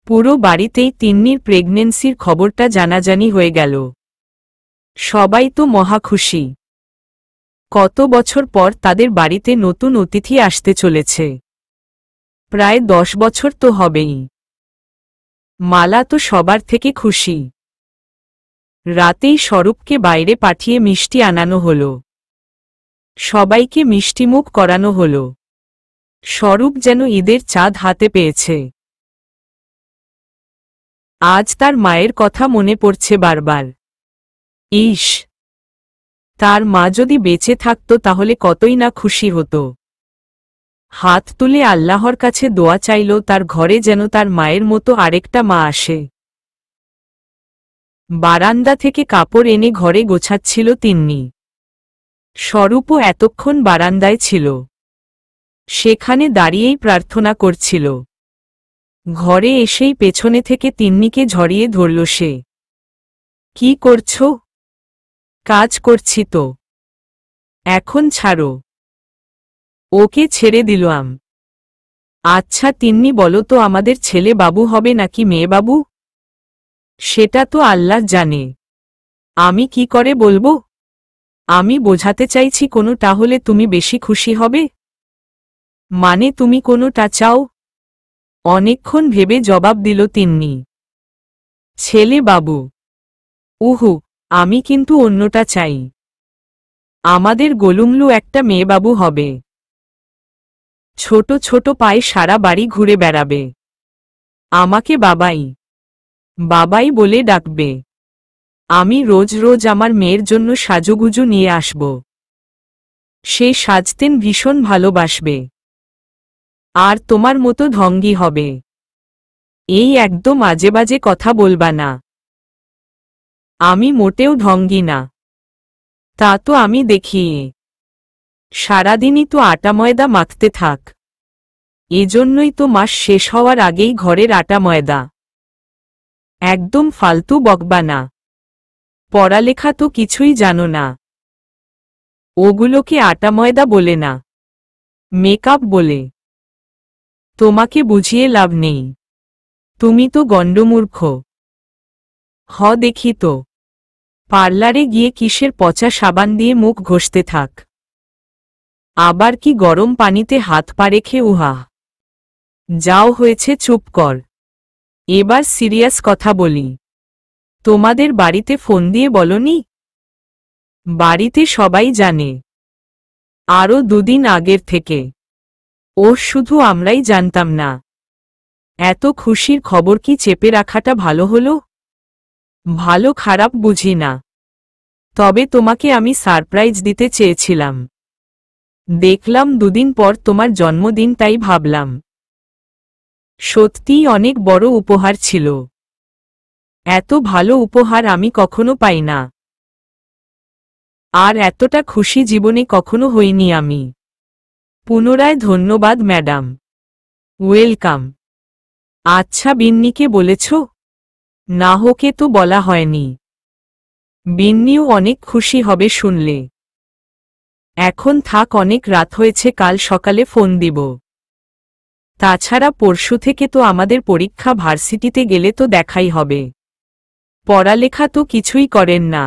পুরো বাড়িতেই তিন্নির প্রেগন্যান্সির খবরটা জানাজানি হয়ে গেল। সবাই তো মহা খুশি। কত বছর পর তাদের বাড়িতে নতুন অতিথি আসতে চলেছে। প্রায় 10 বছর তো হবেই। মালা তো সবার থেকে খুশি। রাতেই স্বরূপকে বাইরে পাঠিয়ে মিষ্টি আনানো হল। সবাইকে মিষ্টিমুখ করানো হল। স্বরূপ যেন ঈদের চাঁদ হাতে পেয়েছে। আজ তার মায়ের কথা মনে পড়ছে বারবার। ইস, তার মা যদি বেঁচে থাকত তাহলে কতই না খুশি হতো। হাত তুলে আল্লাহর কাছে দোয়া চাইল তার ঘরে যেন তার মায়ের মতো আরেকটা মা আসে। বারান্দা থেকে কাপড় এনে ঘরে গোছাচ্ছিল তিন্নি। স্বরূপও এতক্ষণ বারান্দায় ছিল। সেখানে দাঁড়িয়েই প্রার্থনা করছিল। ঘরে এসেই পেছনে থেকে তিন্নিকে ঝরিয়ে ধরল সে। কি করছ? কাজ করছি তো। এখন ছাড়ো। ওকে ছেড়ে দিলাম। আচ্ছা তিন্নি, বলো তো আমাদের ছেলে বাবু হবে নাকি মেয়ে বাবু? সেটা তো আল্লাহ জানে। আমি কি করে বলবো? আমি বোঝাতে চাইছি কোনোটা হলে তুমি বেশি খুশি হবে। মানে তুমি কোনোটা চাও? অনেকক্ষণ ভেবে জবাব দিল তিন্নি। ছেলে বাবু। উহু, আমি কিন্তু অন্যটা চাই। আমাদের গোলুমলু একটা মেয়ে বাবু হবে। ছোট ছোট পায়ে সারা বাড়ি ঘুরে বেড়াবে। আমাকে বাবাই বাবাই বলে ডাকবে। আমি রোজ রোজ আমার মেয়ের জন্য সাজুগুজু নিয়ে আসব। সে সাজতেন ভীষণ ভালোবাসবে। আর তোমার মতো ঢঙ্গি হবে। এই একদম আজেবাজে কথা বলবা না। আমি মোটেও ঢঙ্গি না। তা তো আমি দেখি। সারাদিনই তো আটা ময়দা মাখতে থাক। এজন্যই তো মাস শেষ হওয়ার আগেই ঘরের আটা ময়দা। একদম ফালতু বকবা না। পড়ালেখা তো কিছুই জানো না। ওগুলোকে আটা ময়দা বলে না, মেকআপ বলে। তোমাকে বুঝিয়ে লাভ নেই। তুমি তো গণ্ডমূর্খ। দেখি তো। পার্লারে গিয়ে কিসের পচা সাবান দিয়ে মুখ ঘষতে থাক। আবার কি গরম পানিতে হাত পা রেখে উহা। যাও, হয়েছে, চুপ কর। এবার সিরিয়াস কথা বলি। তোমাদের বাড়িতে ফোন দিয়ে বলনি? বাড়িতে সবাই জানে। আরও 2 দিন আগের থেকে। শুধু আমরাই জানতাম না। এত খুশির খবর কি চেপে রাখাটা ভালো হলো? ভালো খারাপ বুঝি না। তবে তোমাকে আমি সারপ্রাইজ দিতে চেয়েছিলাম। দেখলাম 2 দিন পর তোমার জন্মদিন, তাই ভাবলাম। সত্যিই অনেক বড় উপহার ছিল। এত ভালো উপহার আমি কখনো পাই না। আর এতটা খুশি জীবনে কখনো হইনি আমি। পুনরায় ধন্যবাদ ম্যাডাম। ওয়েলকাম। আচ্ছা, বিন্নিকে বলেছ? না, হোকে তো বলা হয়নি। বিন্নিও অনেক খুশি হবে শুনলে। এখন থাক, অনেক রাত হয়েছে, কাল সকালে ফোন দিব। তাছাড়া পরশু থেকে তো আমাদের পরীক্ষা, ভার্সিটিতে গেলে তো দেখাই হবে। পড়ালেখা তো কিছুই করেন না।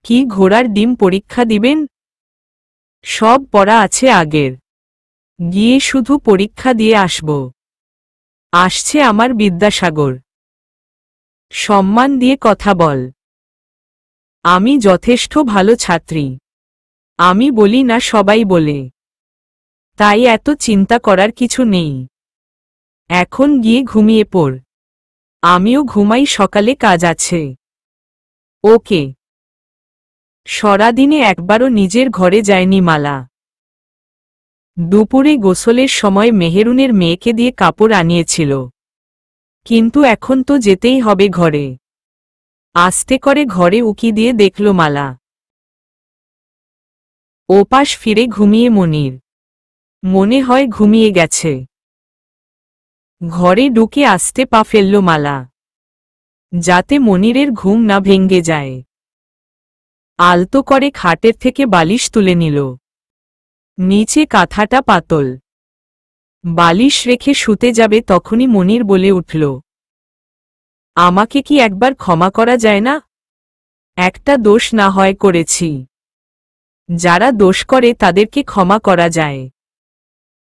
কি ঘোড়ার ডিম পরীক্ষা দিবেন? সব পড়া আছে আগের। গিয়ে শুধু পরীক্ষা দিয়ে আসব। আসছে আমার বিদ্যাসাগর। সম্মান দিয়ে কথা বল। আমি যথেষ্ট ভালো ছাত্রী। আমি বলি না, সবাই বলে। তাই এত চিন্তা করার কিছু নেই। এখন গিয়ে ঘুমিয়ে পড়। আমিও ঘুমাই, সকালে কাজ আছে। ওকে। সারাদিনে একবারও নিজের ঘরে যায়নি মালা। দুপুরে গোসলের সময় মেহেরুনের মেয়েকে দিয়ে কাপড় আনিয়েছিল। কিন্তু এখন তো যেতেই হবে ঘরে। আস্তে করে ঘরে উকি দিয়ে দেখল মালা। ওপাশ ফিরে ঘুমিয়ে মনির। মনে হয় ঘুমিয়ে গেছে। ঘরে ঢুকে আস্তে পা ফেলল মালা, যাতে মনিরের ঘুম না ভেঙ্গে যায়। আলতো করে খাটের থেকে বালিশ তুলে নিল। নিচে কাঁথাটা পাতল। বালিশ রেখে শুতে যাবে তখনই মনির বলে উঠল, আমাকে কি একবার ক্ষমা করা যায় না? একটা দোষ না হয় করেছি। যারা দোষ করে তাদেরকে ক্ষমা করা যায়,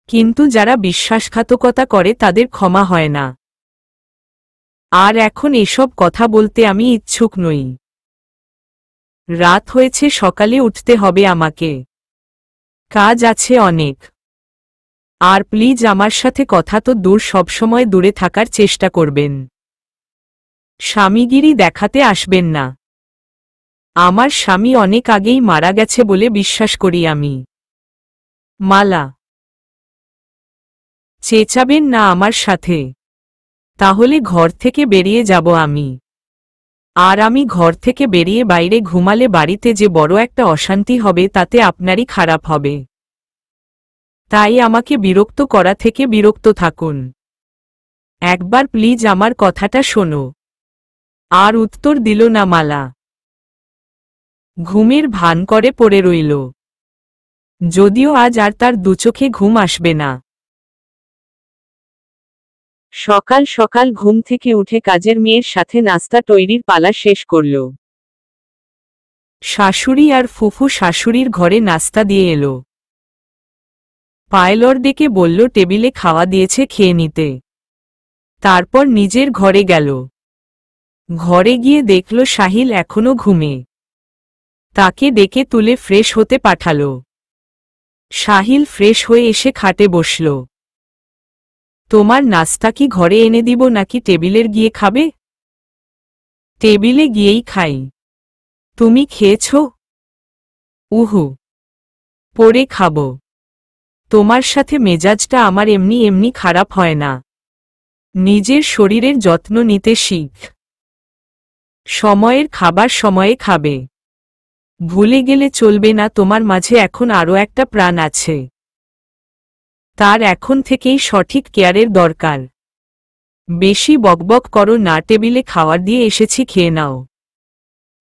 কিন্তু যারা বিশ্বাসঘাতকতা করে তাদের ক্ষমা হয় না। আর এখন এসব কথা বলতে আমি ইচ্ছুক নই। রাত হয়েছে, সকালে উঠতে হবে আমাকে, কাজ আছে অনেক। আর প্লিজ আমার সাথে কথা তো দূর, সবসময় দূরে থাকার চেষ্টা করবেন। স্বামীগিরি দেখাতে আসবেন না। আমার স্বামী অনেক আগেই মারা গেছে বলে বিশ্বাস করি আমি। মালা, চেঁচাবেন না আমার সাথে, তাহলে ঘর থেকে বেরিয়ে যাব আমি। আর আমি ঘর থেকে বেরিয়ে বাইরে ঘুমালে বাড়িতে যে বড় একটা অশান্তি হবে তাতে আপনারই খারাপ হবে। তাই আমাকে বিরক্ত করা থেকে বিরক্ত থাকুন। একবার প্লিজ আমার কথাটা শোনো। আর উত্তর দিল না মালা। ঘুমের ভান করে পড়ে রইল, যদিও আজ আর তার দুচোখে ঘুম আসবে না। সকাল সকাল ঘুম থেকে উঠে কাজের মেয়ের সাথে নাস্তা তৈরির পালা শেষ করল। শাশুড়ি আর ফুফু শাশুড়ির ঘরে নাস্তা দিয়ে এলো। পায়েলর ডেকে বলল টেবিলে খাওয়া দিয়েছে, খেয়ে নিতে। তারপর নিজের ঘরে গেল। ঘরে গিয়ে দেখল সাহিল এখনো ঘুমে। তাকে ডেকে তুলে ফ্রেশ হতে পাঠালো। সাহিল ফ্রেশ হয়ে এসে খাটে বসল। তোমার নাস্তা কি ঘরে এনে দিব নাকি টেবিলের গিয়ে খাবে? টেবিলে গিয়েই খাই। তুমি খেয়েছ? উহু, পরে খাব। তোমার সাথে মেজাজটা আমার এমনি এমনি খারাপ হয় না। নিজের শরীরের যত্ন নিতে শিখ। সময়ের খাবার সময়ে খাবে। ভুলে গেলে চলবে না, তোমার মাঝে এখন আরও একটা প্রাণ আছে। তার এখন থেকেই সঠিক কেয়ারের দরকার। বেশি বকবক করো না, টেবিলে খাবার দিয়ে এসেছি, খেয়ে নাও।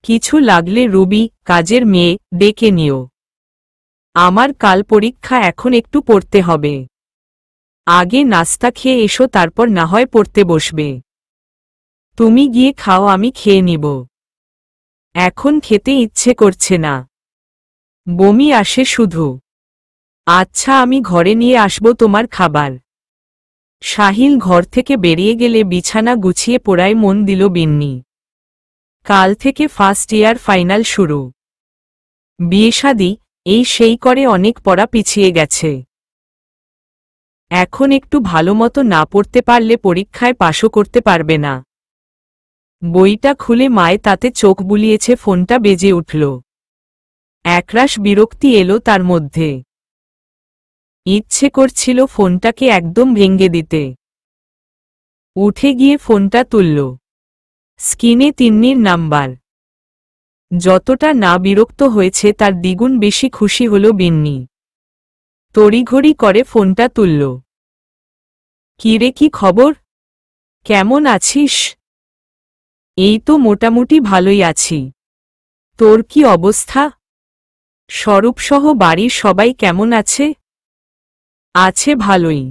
কিছু লাগলে রুবি, কাজের মেয়ে, ডেকে নিও। আমার কাল পরীক্ষা, এখন একটু পড়তে হবে। আগে নাস্তা খেয়ে এসো, তারপর না হয় পড়তে বসবে। তুমি গিয়ে খাও, আমি খেয়ে নিব। এখন খেতে ইচ্ছে করছে না, বমি আসে শুধু। আচ্ছা, আমি ঘরে নিয়ে আসব তোমার খাবার। সাহিল ঘর থেকে বেরিয়ে গেলে বিছানা গুছিয়ে পড়ায় মন দিল বিন্নি। কাল থেকে ফার্স্ট ইয়ার ফাইনাল শুরু। বিয়েশাদি, এই সেই করে অনেক পড়া পিছিয়ে গেছে। এখন একটু ভালোমতো না পড়তে পারলে পরীক্ষায় পাশও করতে পারবে না। বইটা খুলে মায়ে তাতে চোখ বুলিয়েছে, ফোনটা বেজে উঠল। একরাশ বিরক্তি এলো তার মধ্যে। ইচ্ছে করছিল ফোনটাকে একদম ভেঙে দিতে। উঠে গিয়ে ফোনটা তুলল। স্ক্রিনে তিন্নির নাম্বার। যতটা না বিরক্ত হয়েছে তার দ্বিগুণ বেশি খুশি হল বিন্নি। তড়িঘড়ি করে ফোনটা তুলল। কিরে, কি খবর? কেমন আছিস? এই তো মোটামুটি ভালোই আছি। তোর কি অবস্থা? স্বরূপসহ বাড়ির সবাই কেমন আছে? আছে ভালোই।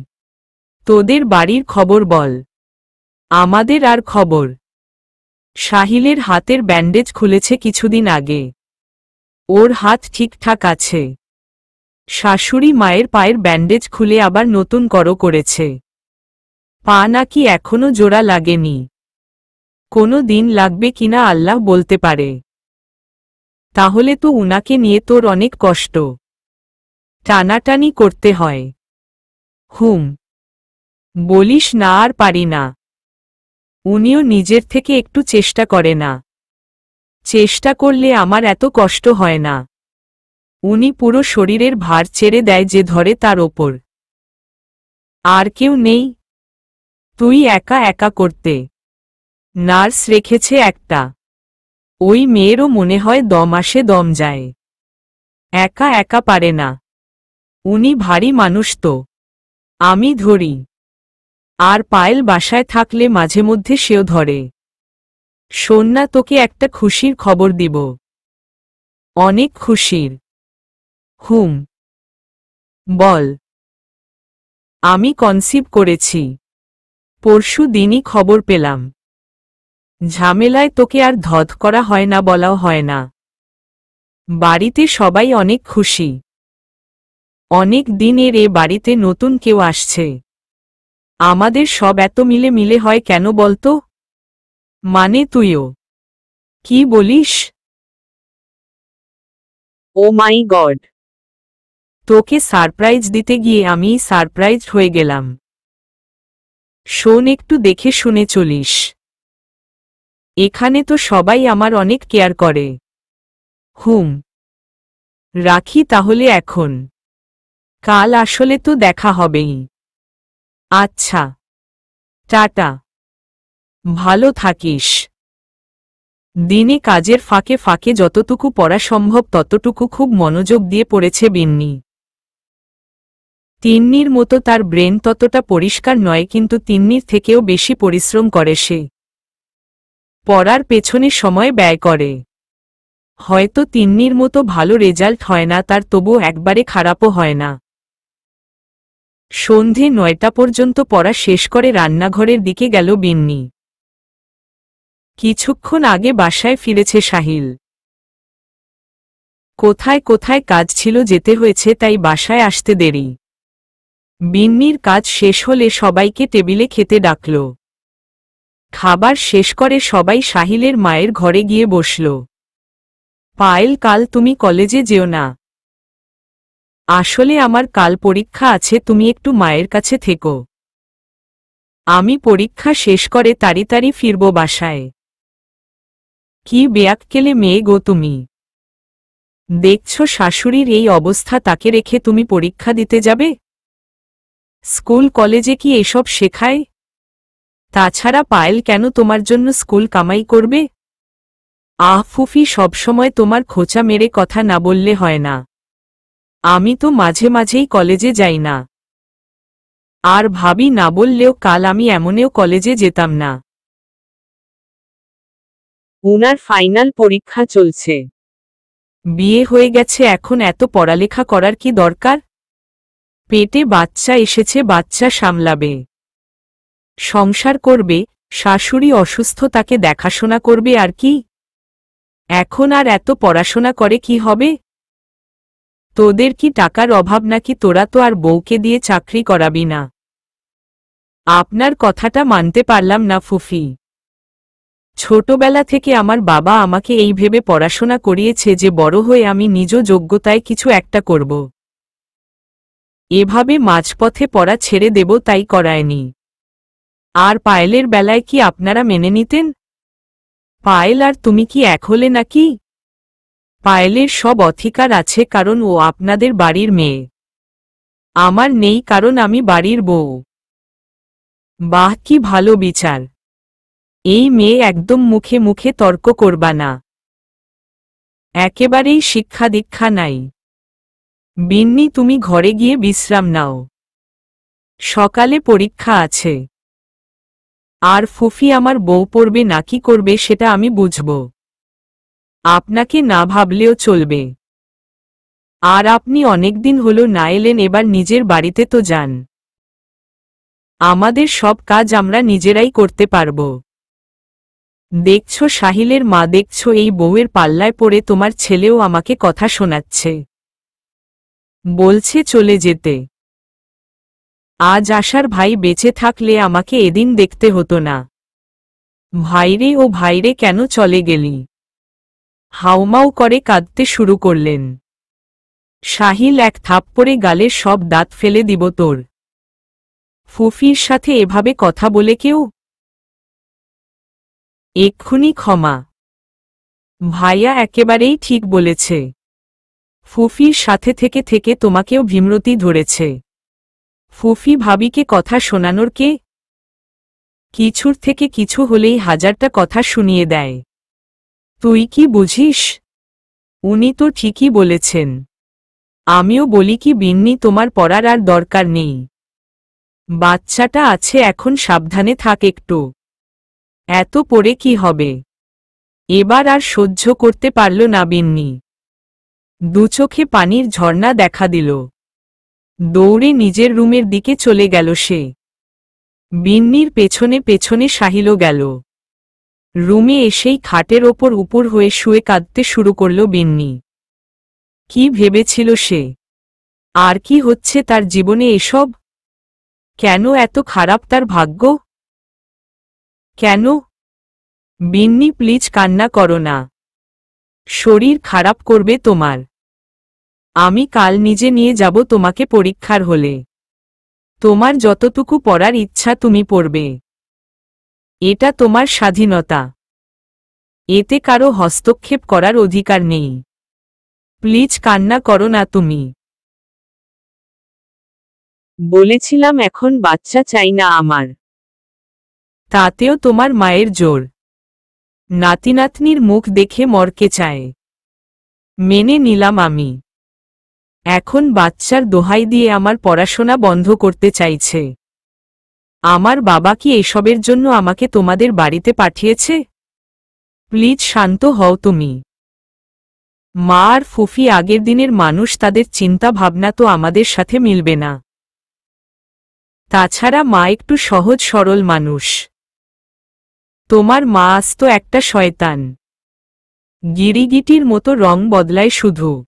তোদের বাড়ির খবর বল। আমাদের আর খবর। সাহিলের হাতের ব্যান্ডেজ খুলেছে কিছুদিন আগে। ওর হাত ঠিকঠাক আছে। শাশুড়ি মায়ের পায়ের ব্যান্ডেজ খুলে আবার নতুন করেছে। পা নাকি এখনো জোড়া লাগেনি। কোনো দিন লাগবে কিনা আল্লাহ বলতে পারে। তাহলে তো উনাকে নিয়ে তোর অনেক কষ্ট। টানাটানি করতে হয়। হুম, বলিস না, আর পারি না। উনিও নিজের থেকে একটু চেষ্টা করে না। চেষ্টা করলে আমার এত কষ্ট হয় না। উনি পুরো শরীরের ভার ছেড়ে দেয় যে ধরে তার ওপর। আর কেউ নেই। তুই একা একা করতে। নার্স রেখেছে একটা। ওই মেয়েরও মনে হয় দম আসে, দম যায়। একা একা পারে না। উনি ভারী মানুষ তো। আমি ধরি। আর পায়েল বাসায় থাকলে মাঝে মধ্যে সেও ধরে। শোন না, তোকে একটা খুশির খবর দিব। অনেক খুশির। হুম, বল। আমি কনসিভ করেছি। পরশু দিনই খবর পেলাম। ঝামেলায় তোকে আর ধদ করা হয় না, বলাও হয় না। বাড়িতে সবাই অনেক খুশি। অনেক দিনের এ বাড়িতে নতুন কেউ আসছে। আমাদের সব এত মিলে মিলে হয় কেন বলতো? মানে তুইও কি বলিস? ও মাই গড, তোকে সারপ্রাইজ দিতে গিয়ে আমি সারপ্রাইজড হয়ে গেলাম। শোন, একটু দেখে শুনে চলিস। এখানে তো সবাই আমার অনেক কেয়ার করে। রাখি তাহলে এখন। কাল আসলে তো দেখা হবেই। আচ্ছা, টাটা। ভালো থাকিস। দিনে কাজের ফাঁকে ফাঁকে যতটুকু পড়া সম্ভব ততটুকু খুব মনোযোগ দিয়ে পড়েছে বিন্নি। তিন্নির মতো তার ব্রেন ততটা পরিষ্কার নয়, কিন্তু তিন্নির থেকেও বেশি পরিশ্রম করে সে। পড়ার পেছনে সময় ব্যয় করে। হয়তো তিন্নির মতো ভালো রেজাল্ট হয় না তার, তবুও একবারে খারাপও হয় না। সন্ধে 9টা পর্যন্ত পড়া শেষ করে রান্নাঘরের দিকে গেল বিন্নি। কিছুক্ষণ আগে বাসায় ফিরেছে সাহিল। কোথায় কোথায় কাজ ছিল, যেতে হয়েছে, তাই বাসায় আসতে দেরি। বিন্নির কাজ শেষ হলে সবাইকে টেবিলে খেতে ডাকল। খাবার শেষ করে সবাই সাহিলের মায়ের ঘরে গিয়ে বসল। পায়েল, কাল তুমি কলেজে যেও না। আসলে আমার কাল পরীক্ষা আছে, তুমি একটু মায়ের কাছে থেকো। আমি পরীক্ষা শেষ করে তাড়াতাড়ি ফিরব বাসায়। কি বেয়াক্কেলে মেয়ে গো তুমি! দেখছ শাশুড়ির এই অবস্থা, তাকে রেখে তুমি পরীক্ষা দিতে যাবে? স্কুল কলেজে কি এসব শেখায়? তাছাড়া পায়েল কেন তোমার জন্য স্কুল কামাই করবে? ফুফি, সবসময় তোমার খোঁচা মেরে কথা না বললে হয় না। আমি তো মাঝে মাঝেই কলেজে যাই না। আর ভাবি না বললেও কাল আমি এমনেও কলেজে যেতাম না। উনার ফাইনাল পরীক্ষা চলছে। বিয়ে হয়ে গেছে, এখন এত পড়ালেখা করার কি দরকার? পেটে বাচ্চা এসেছে, বাচ্চা সামলাবে, সংসার করবে, শাশুড়ি অসুস্থ, তাকে দেখাশোনা করবে, আর কি। এখন আর এত পড়াশোনা করে কি হবে? তোদের কি টাকার অভাব নাকি? তোরা তো আর বউকে দিয়ে চাকরি করাবি না। আপনার কথাটা মানতে পারলাম না ফুফি। ছোটবেলা থেকে আমার বাবা আমাকে এই ভেবে পড়াশোনা করিয়েছে যে বড় হয়ে আমি নিজ যোগ্যতায় কিছু একটা করব। এভাবে মাঝপথে পড়া ছেড়ে দেব তাই করায়নি। আর পায়েলের বেলায় কি আপনারা মেনে নিতেন? পায়েল আর তুমি কি এক হলে নাকি? পায়েলের সব অধিকার আছে কারণ ও আপনাদের বাড়ির মেয়ে। আমার নেই কারণ আমি বাড়ির বউ। বাহ, কি ভালো বিচার! এই মেয়ে একদম মুখে মুখে তর্ক করবা না। একেবারেই শিক্ষা দীক্ষা নাই। বিন্নি, তুমি ঘরে গিয়ে বিশ্রাম নাও, সকালে পরীক্ষা আছে। আর ফুফি, আমার বউ পড়বে নাকি করবে সেটা আমি বুঝব, আপনাকে না ভাবলেও চলবে। আর আপনি অনেকদিন হলো না এলেন, এবার নিজের বাড়িতে তো যান। আমাদের সব কাজ আমরা নিজেরাই করতে পারব। দেখছ সাহিলের মা, দেখছ এই বউয়ের পাল্লায় পড়ে তোমার ছেলেও আমাকে কথা শোনাচ্ছে, বলছে চলে যেতে। আজ আসার ভাই বেঁচে থাকলে আমাকে এদিন দেখতে হতো না। ভাইরে ও ভাইরে, কেন চলে গেলি? হাউমাউ করে কাঁদতে শুরু করলেন। সাহিল এক থাপ্পড়ে গালের সব দাঁত ফেলে দিব তোর। ফুফির সাথে এভাবে কথা বলে কেউ? এক্ষুনি ক্ষমা। ভাইয়া একেবারেই ঠিক বলেছে। ফুফির সাথে থেকে থেকে তোমাকেও ভীমরতি ধরেছে। ফুফি ভাবিকে কথা শোনানোর কে? কিছুর থেকে কিছু হলেই হাজারটা কথা শুনিয়ে দেয়। তুই কি বুঝিস? উনি তো ঠিকই বলেছেন। আমিও বলি কি বিন্নি, তোমার পড়ার আর দরকার নেই। বাচ্চাটা আছে, এখন সাবধানে থাক একটু। এত পড়ে কি হবে? এবার আর সহ্য করতে পারল না বিন্নি। দুচোখে পানির ঝর্ণা দেখা দিল। দৌড়ে নিজের রুমের দিকে চলে গেল সে। বিন্নির পেছনে পেছনে সাহিলও গেল। রুমে এসেই খাটের উপর হয়ে শুয়ে কাঁদতে শুরু করল বিন্নি। কি ভেবেছিল সে? আর কি হচ্ছে তার জীবনে এসব? কেন এত খারাপ তার ভাগ্য? কেন? বিন্নি প্লিজ কান্না করো না। শরীর খারাপ করবে তোমার। আমি কাল নিজে নিয়ে যাব তোমাকে পরীক্ষার হলে। তোমার যতটুকু পড়ার ইচ্ছা তুমি পড়বে। এটা তোমার স্বাধীনতা। এতে কারো হস্তক্ষেপ করার অধিকার নেই। প্লিজ কান্না করো না তুমি। বলেছিলাম এখন বাচ্চা চাই না আমার। তাতেও তোমার মায়ের জোর। নাতিনাতনির মুখ দেখে মরকে চায়। মেনে নিলাম আমি। এখন বাচ্চার দোহাই দিয়ে আমার পড়াশোনা বন্ধ করতে চাইছে। আমার বাবা কি এসবের জন্য আমাকে তোমাদের বাড়িতে পাঠিয়েছে? প্লিজ শান্ত হও তুমি। মা আর ফুফি আগের দিনের মানুষ, তাদের চিন্তা ভাবনা তো আমাদের সাথে মিলবে না। তাছাড়া মা একটু সহজ সরল মানুষ। তোমার মা আস্ত একটা শয়তান। গিরিগিটির মতো রং বদলায় শুধু।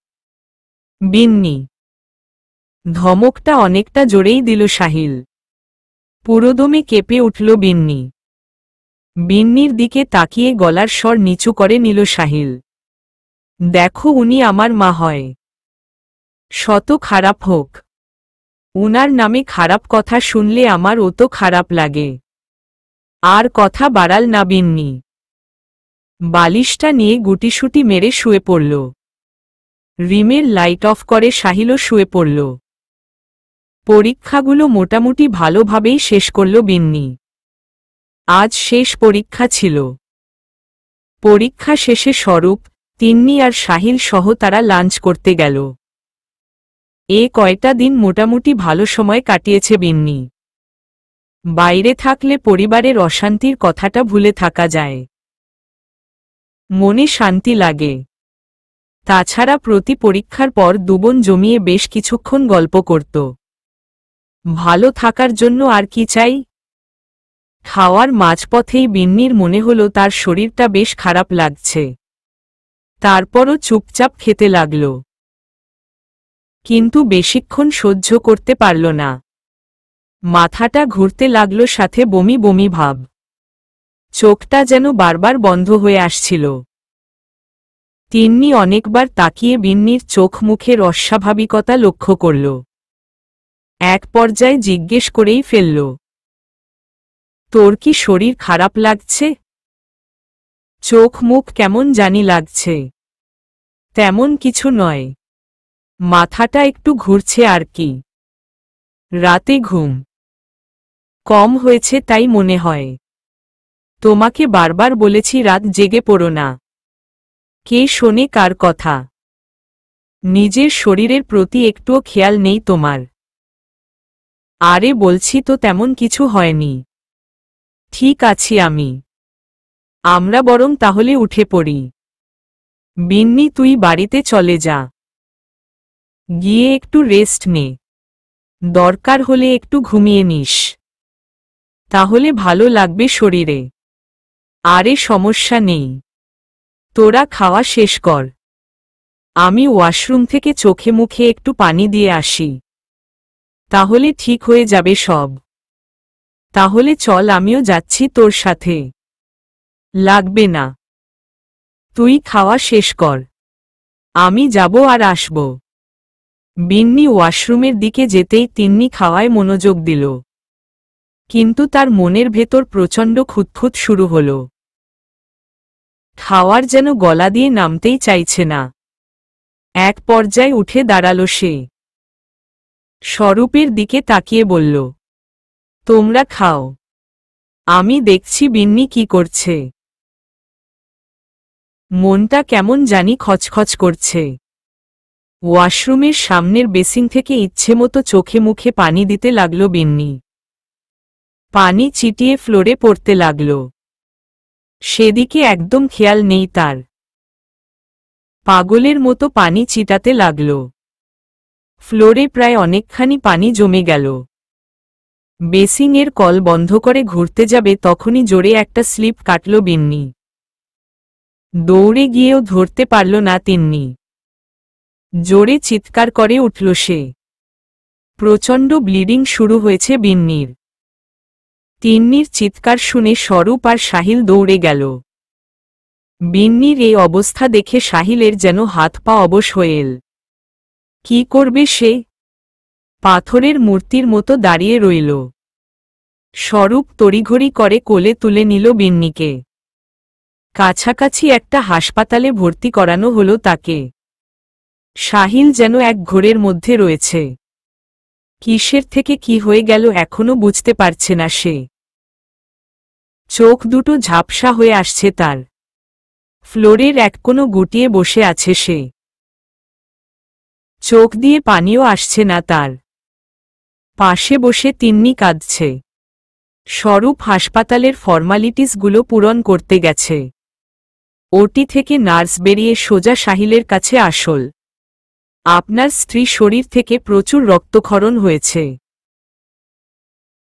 বিন্নি। ধমকটা অনেকটা জোরেই দিল সাহিল। পুরোদমে কেঁপে উঠল বিন্নি। বিন্নির দিকে তাকিয়ে গলার স্বর নিচু করে নিল সাহিল। দেখো, উনি আমার মা হয়। শত খারাপ হোক, উনার নামে খারাপ কথা শুনলে আমার অত খারাপ লাগে। আর কথা বাড়াল না বিন্নি। বালিশটা নিয়ে গুটিসুটি মেরে শুয়ে পড়ল। রিমের লাইট অফ করে সাহিলও শুয়ে পড়ল। পরীক্ষাগুলো মোটামুটি ভালোভাবেই শেষ করল বিন্নি। আজ শেষ পরীক্ষা ছিল। পরীক্ষা শেষে স্বরূপ, তিন্নি আর সাহিল সহ তারা লাঞ্চ করতে গেল। কয়টা দিন মোটামুটি ভালো সময় কাটিয়েছে বিন্নি। বাইরে থাকলে পরিবারের অশান্তির কথাটা ভুলে থাকা যায়। মনে শান্তি লাগে। তাছাড়া প্রতি পরীক্ষার পর দুবোন জমিয়ে বেশ কিছুক্ষণ গল্প করত। ভালো থাকার জন্য আর কি চাই? খাওয়ার মাঝপথেই বিন্নির মনে হলো তার শরীরটা বেশ খারাপ লাগছে। তারপরও চুপচাপ খেতে লাগল। কিন্তু বেশিক্ষণ সহ্য করতে পারল না। মাথাটা ঘুরতে লাগল, সাথে বমি বমি ভাব। চোখটা যেন বারবার বন্ধ হয়ে আসছিল। তিন্নি অনেকবার তাকিয়ে বিন্নির চোখ মুখের অস্বাভাবিকতা লক্ষ্য করল। এক পর্যায়ে জিজ্ঞেস করেই ফেলল, তোর কি শরীর খারাপ লাগছে? চোখ মুখ কেমন জানি লাগছে। তেমন কিছু নয়, মাথাটা একটু ঘুরছে আর কি। রাতে ঘুম কম হয়েছে তাই মনে হয়। তোমাকে বারবার বলেছি রাত জেগে পড়ো না। কে শোনে কার কথা? নিজের শরীরের প্রতি একটুও খেয়াল নেই তোমার। আরে বলছি তো তেমন কিছু হয়নি। ঠিক আছি আমি। আমরা বরং তাহলে উঠে পড়ি। বিন্নি, তুই বাড়িতে চলে যা। গিয়ে একটু রেস্ট নে। দরকার হলে একটু ঘুমিয়ে নিস। তাহলে ভালো লাগবে শরীরে। আরে সমস্যা নেই, তোরা খাওয়া শেষ কর। আমি ওয়াশরুম থেকে চোখে মুখে একটু পানি দিয়ে আসি। তাহলে ঠিক হয়ে যাবে সব। তাহলে চল, আমিও যাচ্ছি তোর সাথে। লাগবে না, তুই খাওয়া শেষ কর। আমি যাব আর আসব। বিন্নি ওয়াশরুমের দিকে যেতেই তিন্নি খাওয়ায় মনোযোগ দিল। কিন্তু তার মনের ভেতর প্রচণ্ড খুঁতখুঁত শুরু হল। খাওয়ার যেন গলা দিয়ে নামতেই চাইছে না। এক পর্যায়ে উঠে দাঁড়াল সে। স্বরূপের দিকে তাকিয়ে বলল, তোমরা খাও, আমি দেখছি বিন্নি কি করছে। মনটা কেমন জানি খচখচ করছে। ওয়াশরুমের সামনের বেসিন থেকে ইচ্ছেমতো চোখে মুখে পানি দিতে লাগল বিন্নি। পানি ছিটিয়ে ফ্লোরে পড়তে লাগল। সেদিকে একদম খেয়াল নেই তার। পাগলের মতো পানি ছিটাতে লাগল। ফ্লোরে প্রায় অনেকখানি পানি জমে গেল। বেসিংয়ের কল বন্ধ করে ঘুরতে যাবে তখনই জোরে একটা স্লিপ কাটল বিন্নি। দৌড়ে গিয়েও ধরতে পারল না তিন্নি। জোরে চিৎকার করে উঠল সে। প্রচণ্ড ব্লিডিং শুরু হয়েছে বিন্নির। তিন্নির চিৎকার শুনে স্বরূপ আর সাহিল দৌড়ে গেল। বিন্নির এই অবস্থা দেখে সাহিলের যেন হাত পা অবশ হয়ে এল। কি করবে সে? পাথরের মূর্তির মতো দাঁড়িয়ে রইল। স্বরূপ তড়িঘড়ি করে কোলে তুলে নিল বিন্নিকে। কাছাকাছি একটা হাসপাতালে ভর্তি করানো হলো তাকে। সাহিল যেন এক ঘোরের মধ্যে রয়েছে। কিসের থেকে কি হয়ে গেল এখনো বুঝতে পারছে না সে। চোখ দুটো ঝাপসা হয়ে আসছে তার। ফ্লোরের এক কোণে গুটিয়ে বসে আছে সে। চোখ দিয়ে পানিও আসছে না তার। পাশে বসে তিন্নি কাঁদছে। স্বরূপ হাসপাতালের ফর্মালিটিসগুলো পূরণ করতে গেছে। ওটি থেকে নার্স বেরিয়ে সোজা সাহিলের কাছে আসল। আপনার স্ত্রী শরীর থেকে প্রচুর রক্তক্ষরণ হয়েছে।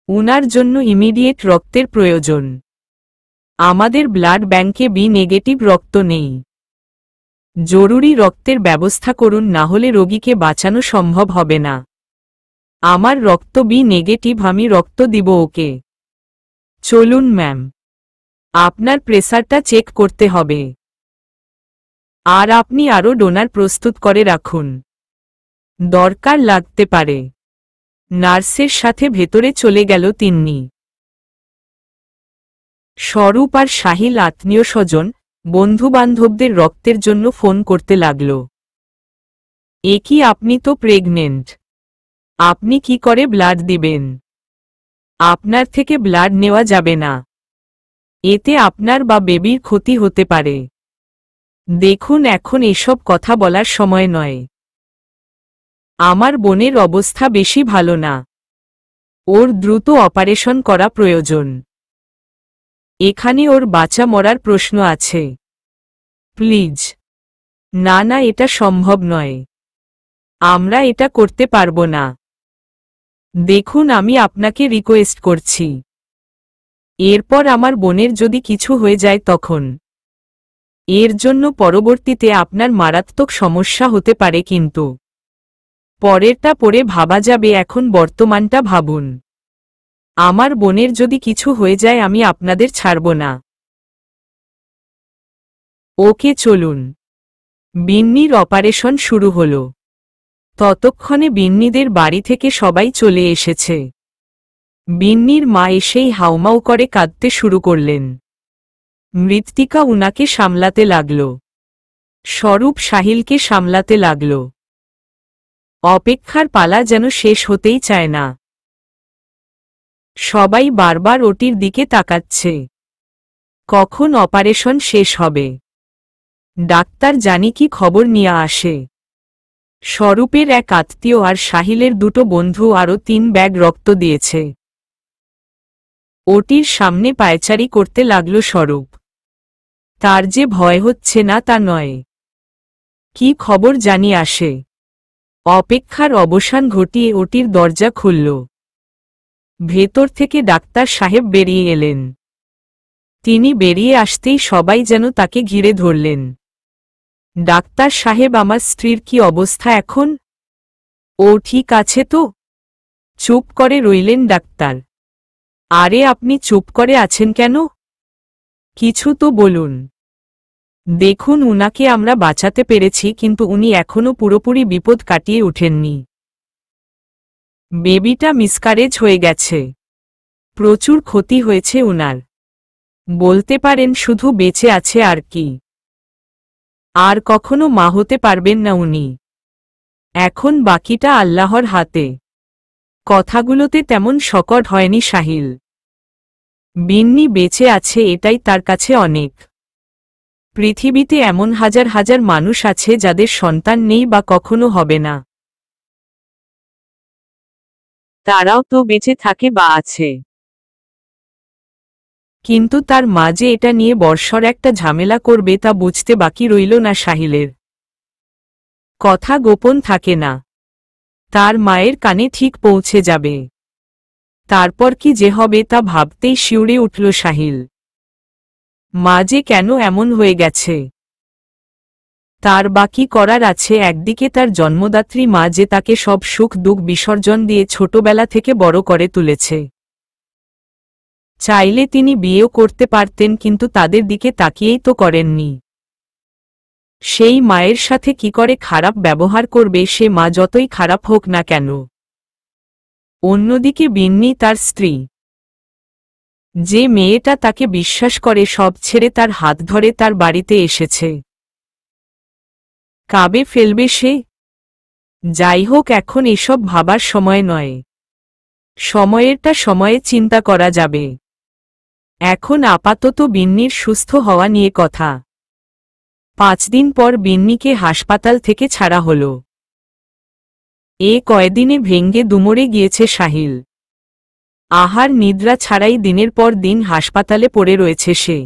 উনার জন্য ইমিডিয়েট রক্তের প্রয়োজন। আমাদের ব্লাড ব্যাংকে বি নেগেটিভ রক্ত নেই। জরুরি রক্তের ব্যবস্থা করুন, না হলে রোগীকে বাঁচানো সম্ভব হবে না। আমার রক্ত বি নেগেটিভ, আমি রক্ত দিব ওকে। চলুন ম্যাম, আপনার প্রেসারটা চেক করতে হবে। আর আপনি আরও ডোনার প্রস্তুত করে রাখুন, দরকার লাগতে পারে। নার্সের সাথে ভেতরে চলে গেল তিন্নি। স্বরূপ আর সাহিল আত্মীয় স্বজন বন্ধুবান্ধবদের রক্তের জন্য ফোন করতে লাগল। এ কি, আপনি তো প্রেগনেন্ট, আপনি কি করে ব্লাড দিবেন? আপনার থেকে ব্লাড নেওয়া যাবে না, এতে আপনার বা বেবির ক্ষতি হতে পারে। দেখুন, এখন এসব কথা বলার সময় নয়। আমার বোনের অবস্থা বেশি ভালো না, ওর দ্রুত অপারেশন করা প্রয়োজন। এখানে ওর বাঁচা মরার প্রশ্ন আছে। প্লিজ। না না, এটা সম্ভব নয়, আমরা এটা করতে পারবো না। দেখুন, আমি আপনাকে রিকোয়েস্ট করছি। এরপর আমার বোনের যদি কিছু হয়ে যায় তখন এর জন্য পরবর্তীতে আপনার মারাত্মক সমস্যা হতে পারে, কিন্তু পরেরটা পরে ভাবা যাবে, এখন বর্তমানটা ভাবুন। আমার বোনের যদি কিছু হয়ে যায় আমি আপনাদের ছাড়ব না। ওকে, চলুন। বিন্নির অপারেশন শুরু হল। ততক্ষণে বিন্নিদের বাড়ি থেকে সবাই চলে এসেছে। বিন্নির মা এসেই হাউমাউ করে কাঁদতে শুরু করলেন। মৃত্তিকা উনাকে সামলাতে লাগল। স্বরূপ সাহিলকে সামলাতে লাগল। অপেক্ষার পালা যেন শেষ হতেই চায় না। সবাই বারবার ওটির দিকে তাকাচ্ছে, কখন অপারেশন শেষ হবে। ডাক্তার জানি কি খবর নিয়ে আসে। স্বরূপের এক আত্মীয় আর সাহিলের দুটো বন্ধু আরও 3 ব্যাগ রক্ত দিয়েছে। ওটির সামনে পায়চারি করতে লাগল স্বরূপ। তার যে ভয় হচ্ছে না তা নয়, কি খবর জানি আসে। অপেক্ষার অবসান ঘটিয়ে ওটির দরজা খুলল। ভেতর থেকে ডাক্তার সাহেব বেরিয়ে এলেন। তিনি বেরিয়ে আসতেই সবাই যেন তাকে ঘিরে ধরলেন। ডাক্তার সাহেব, আমার স্ত্রীর কি অবস্থা এখন? ও ঠিক আছে তো? চুপ করে রইলেন ডাক্তার। আরে আপনি চুপ করে আছেন কেন? কিছু তো বলুন। দেখুন, উনাকে আমরা বাঁচাতে পেরেছি, কিন্তু উনি এখনো পুরোপুরি বিপদ কাটিয়ে ওঠেননি। বেবিটা মিসক্যারেজ হয়ে গেছে, প্রচুর ক্ষতি হয়েছে উনার। বলতে পারেন শুধু বেঁচে আছে আর কি। আর কখনো মা হতে পারবেন না উনি। এখন বাকিটা আল্লাহর হাতে। কথাগুলোতে তেমন শকট হয়নি সাহিল। বিন্নি বেঁচে আছে, এটাই তার কাছে অনেক। পৃথিবীতে এমন হাজার হাজার মানুষ আছে যাদের সন্তান নেই বা কখনো হবে না। তারাও তো বেঁচে থাকে বা আছে, কিন্তু তার মা যে এটা নিয়ে বর্ষর একটা ঝামেলা করবে তা বুঝতে বাকি রইল না সাহিলের। কথা গোপন থাকে না। তার মায়ের কানে ঠিক পৌঁছে যাবে। তারপর কি যে হবে তা ভাবতেই শিউরে উঠল সাহিল। মা যে কেন এমন হয়ে গেছে। তার বাকি করার আছে। একদিকে তার জন্মদাত্রী মা যে তাকে সব সুখ দুঃখ বিসর্জন দিয়ে ছোটবেলা থেকে বড় করে তুলেছে। চাইলে তিনি বিয়েও করতে পারতেন, কিন্তু তাদের দিকে তাকিয়েই তো করেননি। সেই মায়ের সাথে কি করে খারাপ ব্যবহার করবে সে মা, যতই খারাপ হোক না কেন। অন্যদিকে বিন্নি তার স্ত্রী, যে মেয়েটা তাকে বিশ্বাস করে সব ছেড়ে তার হাত ধরে তার বাড়িতে এসেছে, কাবে ফেলবে সে? যাই হোক, এখন এসব ভাবার সময় নয়। সময়েরটা সময়ে চিন্তা করা যাবে। এখন আপাতত বিন্নির সুস্থ হওয়া নিয়ে কথা। 5 দিন পর বিন্নিকে হাসপাতাল থেকে ছাড়া হল। এ কয়দিনে ভেঙ্গে দুমড়ে গিয়েছে সাহিল। আহার নিদ্রা ছাড়াই দিনের পর দিন হাসপাতালে পড়ে রয়েছে সে।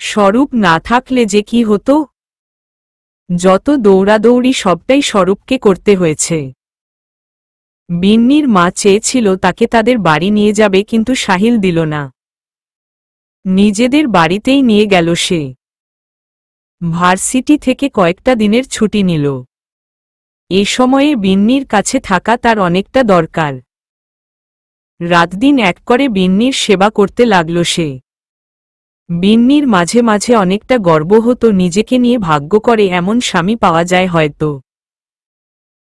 স্বরূপ না থাকলে যে কি হতো। যত দৌড়াদৌড়ি সবটাই স্বরূপকে করতে হয়েছে। বিন্নির মা চেয়েছিল তাকে তাদের বাড়ি নিয়ে যাবে, কিন্তু সাহিল দিল না। নিজেদের বাড়িতেই নিয়ে গেল সে। ভার্সিটি থেকে কয়েকটা দিনের ছুটি নিল। এ সময়ে বিন্নির কাছে থাকা তার অনেকটা দরকার। রাতদিন এক করে বিন্নির সেবা করতে লাগল সে। বিন্নির মাঝে মাঝে অনেকটা গর্ব হতো নিজেকে নিয়ে, ভাগ্য করে এমন স্বামী পাওয়া যায় হয়তো।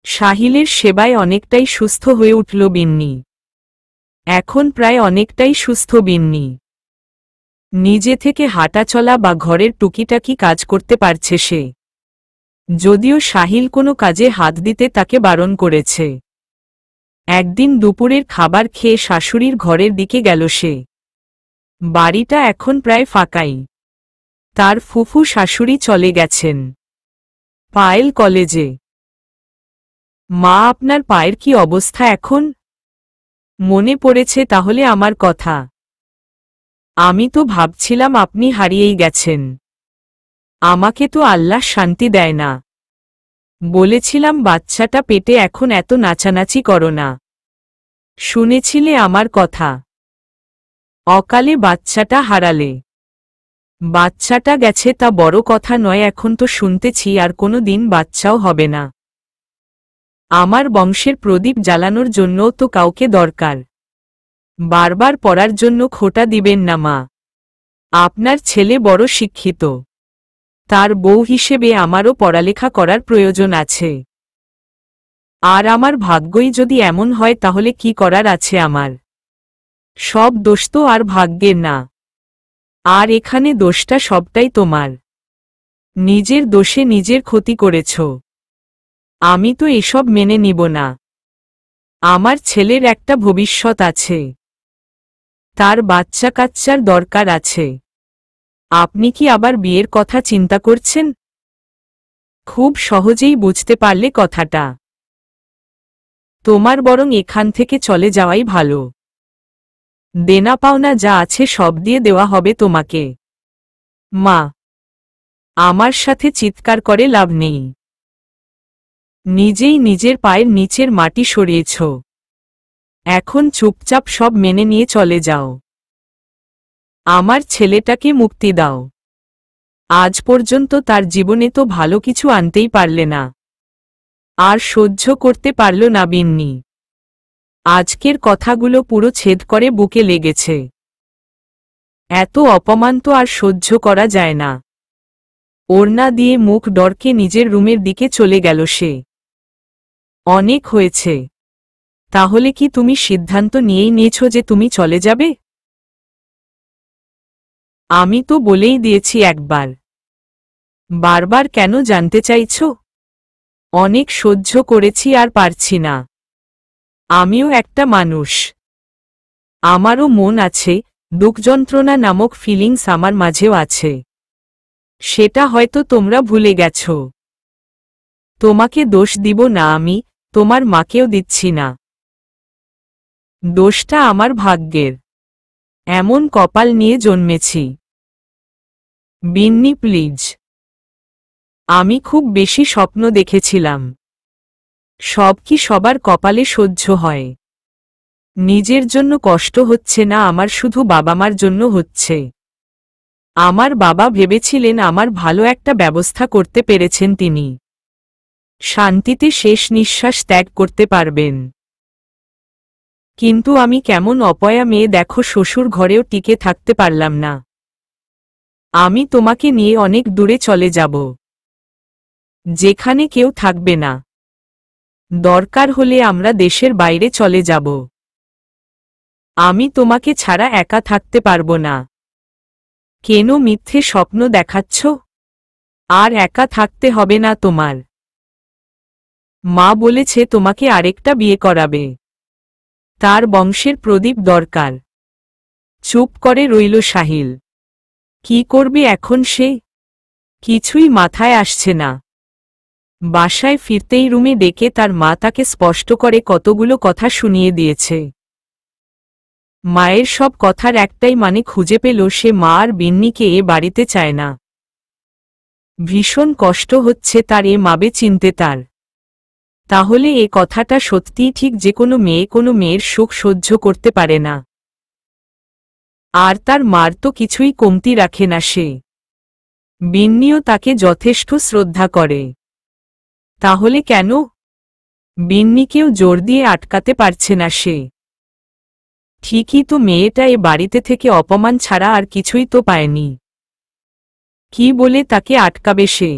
সাহিলের সেবায় অনেকটাই সুস্থ হয়ে উঠল বিন্নি। এখন প্রায় অনেকটাই সুস্থ বিন্নি। নিজে থেকে হাঁটাচলা বা ঘরের টুকিটাকি কাজ করতে পারছে সে। যদিও সাহিল কোনো কাজে হাত দিতে তাকে বারণ করেছে। একদিন দুপুরের খাবার খেয়ে শাশুড়ির ঘরের দিকে গেল সে। বাড়িটা এখন প্রায় ফাঁকাই। তার ফুফু শাশুড়ি চলে গেছেন পায়েল কলেজে। মা, আপনার পায়ের কি অবস্থা এখন? মনে পড়েছে তাহলে আমার কথা? আমি তো ভাবছিলাম আপনি হারিয়েই গেছেন। আমাকে তো আল্লাহ শান্তি দেয় না। বলেছিলাম বাচ্চাটা পেটে, এখন এত নাচানাচি করো না। শুনেছিলে আমার কথা? অকালে বাচ্চাটা হারালে। বাচ্চাটা গেছে তা বড় কথা নয়, এখন তো শুনতেছি আর কোনো দিন বাচ্চাও হবে না। আমার বংশের প্রদীপ জ্বালানোর জন্যও তো কাউকে দরকার। বারবার পড়ার জন্য খোঁটা দিবেন না মা। আপনার ছেলে বড় শিক্ষিত, তার বউ হিসেবে আমারও পড়ালেখা করার প্রয়োজন আছে। আর আমার ভাগ্যই যদি এমন হয় তাহলে কি করার আছে আমার? সব দোষ তো আর ভাগ্যের না। আর এখানে দোষটা সবটাই তোমার। নিজের দোষে নিজের ক্ষতি করেছ। আমি তো এসব মেনে নিব না। আমার ছেলের একটা ভবিষ্যৎ আছে, তার বাচ্চা কাচ্চার দরকার আছে। আপনি কি আবার বিয়ের কথা চিন্তা করছেন? খুব সহজেই বুঝতে পারলে কথাটা। তোমার বরং এখান থেকে চলে যাওয়াই ভালো। দেনা পাওনা যা আছে সব দিয়ে দেওয়া হবে তোমাকে। মা, আমার সাথে চিৎকার করে লাভ নেই। নিজেই নিজের পায়ের নিচের মাটি সরিয়েছ। এখন চুপচাপ সব মেনে নিয়ে চলে যাও। আমার ছেলেটাকে মুক্তি দাও। আজ পর্যন্ত তার জীবনে তো ভালো কিছু আনতেই পারলে না। আর সহ্য করতে পারল না বিন্নি। আজকের কথাগুলো পুরো ছেদ করে বুকে লেগেছে। এত অপমান তো আর সহ্য করা যায় না। ওড়না দিয়ে মুখ ডরকে নিজের রুমের দিকে চলে গেল সে। অনেক হয়েছে। তাহলে কি তুমি সিদ্ধান্ত নিয়েই নিয়েছ যে তুমি চলে যাবে? আমি তো বলেই দিয়েছি একবার। বারবার কেন জানতে চাইছ? অনেক সহ্য করেছি, আর পারছি না। আমিও একটা মানুষ। আমারও মন আছে, দুঃখ যন্ত্রণা নামক ফিলিংস আমার মাঝেও আছে। সেটা হয়তো তোমরা ভুলে গেছ। তোমাকে দোষ দিব না আমি, তোমার মাকেও দিচ্ছি না। দোষটা আমার ভাগ্যের। এমন কপাল নিয়ে জন্মেছি। বিন্নি প্লিজ। আমি খুব বেশি স্বপ্ন দেখেছিলাম। সব কি সবার কপালে সহ্য হয়? নিজের জন্য কষ্ট হচ্ছে না, আমার শুধু বাবা মার জন্য হচ্ছে। আমার বাবা ভেবেছিলেন আমার ভালো একটা ব্যবস্থা করতে পেরেছেন, তিনি শান্তিতে শেষ নিঃশ্বাস ত্যাগ করতে পারবেন। কিন্তু আমি কেমন অপয়া মেয়ে দেখো, শ্বশুর ঘরেও টিকে থাকতে পারলাম না। আমি তোমাকে নিয়ে অনেক দূরে চলে যাব, যেখানে কেউ থাকবে না। দরকার হলে আমরা দেশের বাইরে চলে যাব। আমি তোমাকে ছাড়া একা থাকতে পারবো না। কেন মিথ্যে স্বপ্ন দেখাচ্ছ? আর একা থাকতে হবে না তোমার। মা বলেছে তোমাকে আরেকটা বিয়ে করাবে, তার বংশের প্রদীপ দরকার। চুপ করে রইল সাহিল। কি করবে এখন সে? কিছুই মাথায় আসছে না। বাসায় ফিরতেই রুমে ডেকে তার মা তাকে স্পষ্ট করে কতগুলো কথা শুনিয়ে দিয়েছে। মায়ের সব কথার একটাই মানে খুঁজে পেল, সে মা আর বিন্নিকে এ বাড়িতে চায় না। ভীষণ কষ্ট হচ্ছে তার এ মাবে চিনতে তার। তাহলে এ কথাটা সত্যিই ঠিক যে কোনো মেয়ের সুখ সহ্য করতে পারে না। আর তার মার তো কিছুই কমতি রাখে না সে। বিন্নিও তাকে যথেষ্ট শ্রদ্ধা করে। তাহলে কেন? বিন্নিকেও জোর দিয়ে আটকাতে পারছে না সে। ঠিকই তো, মেয়েটা এ বাড়িতে থেকে অপমান ছাড়া আর কিছুই তো পায়নি। কি বলে তাকে আটকাবে সে?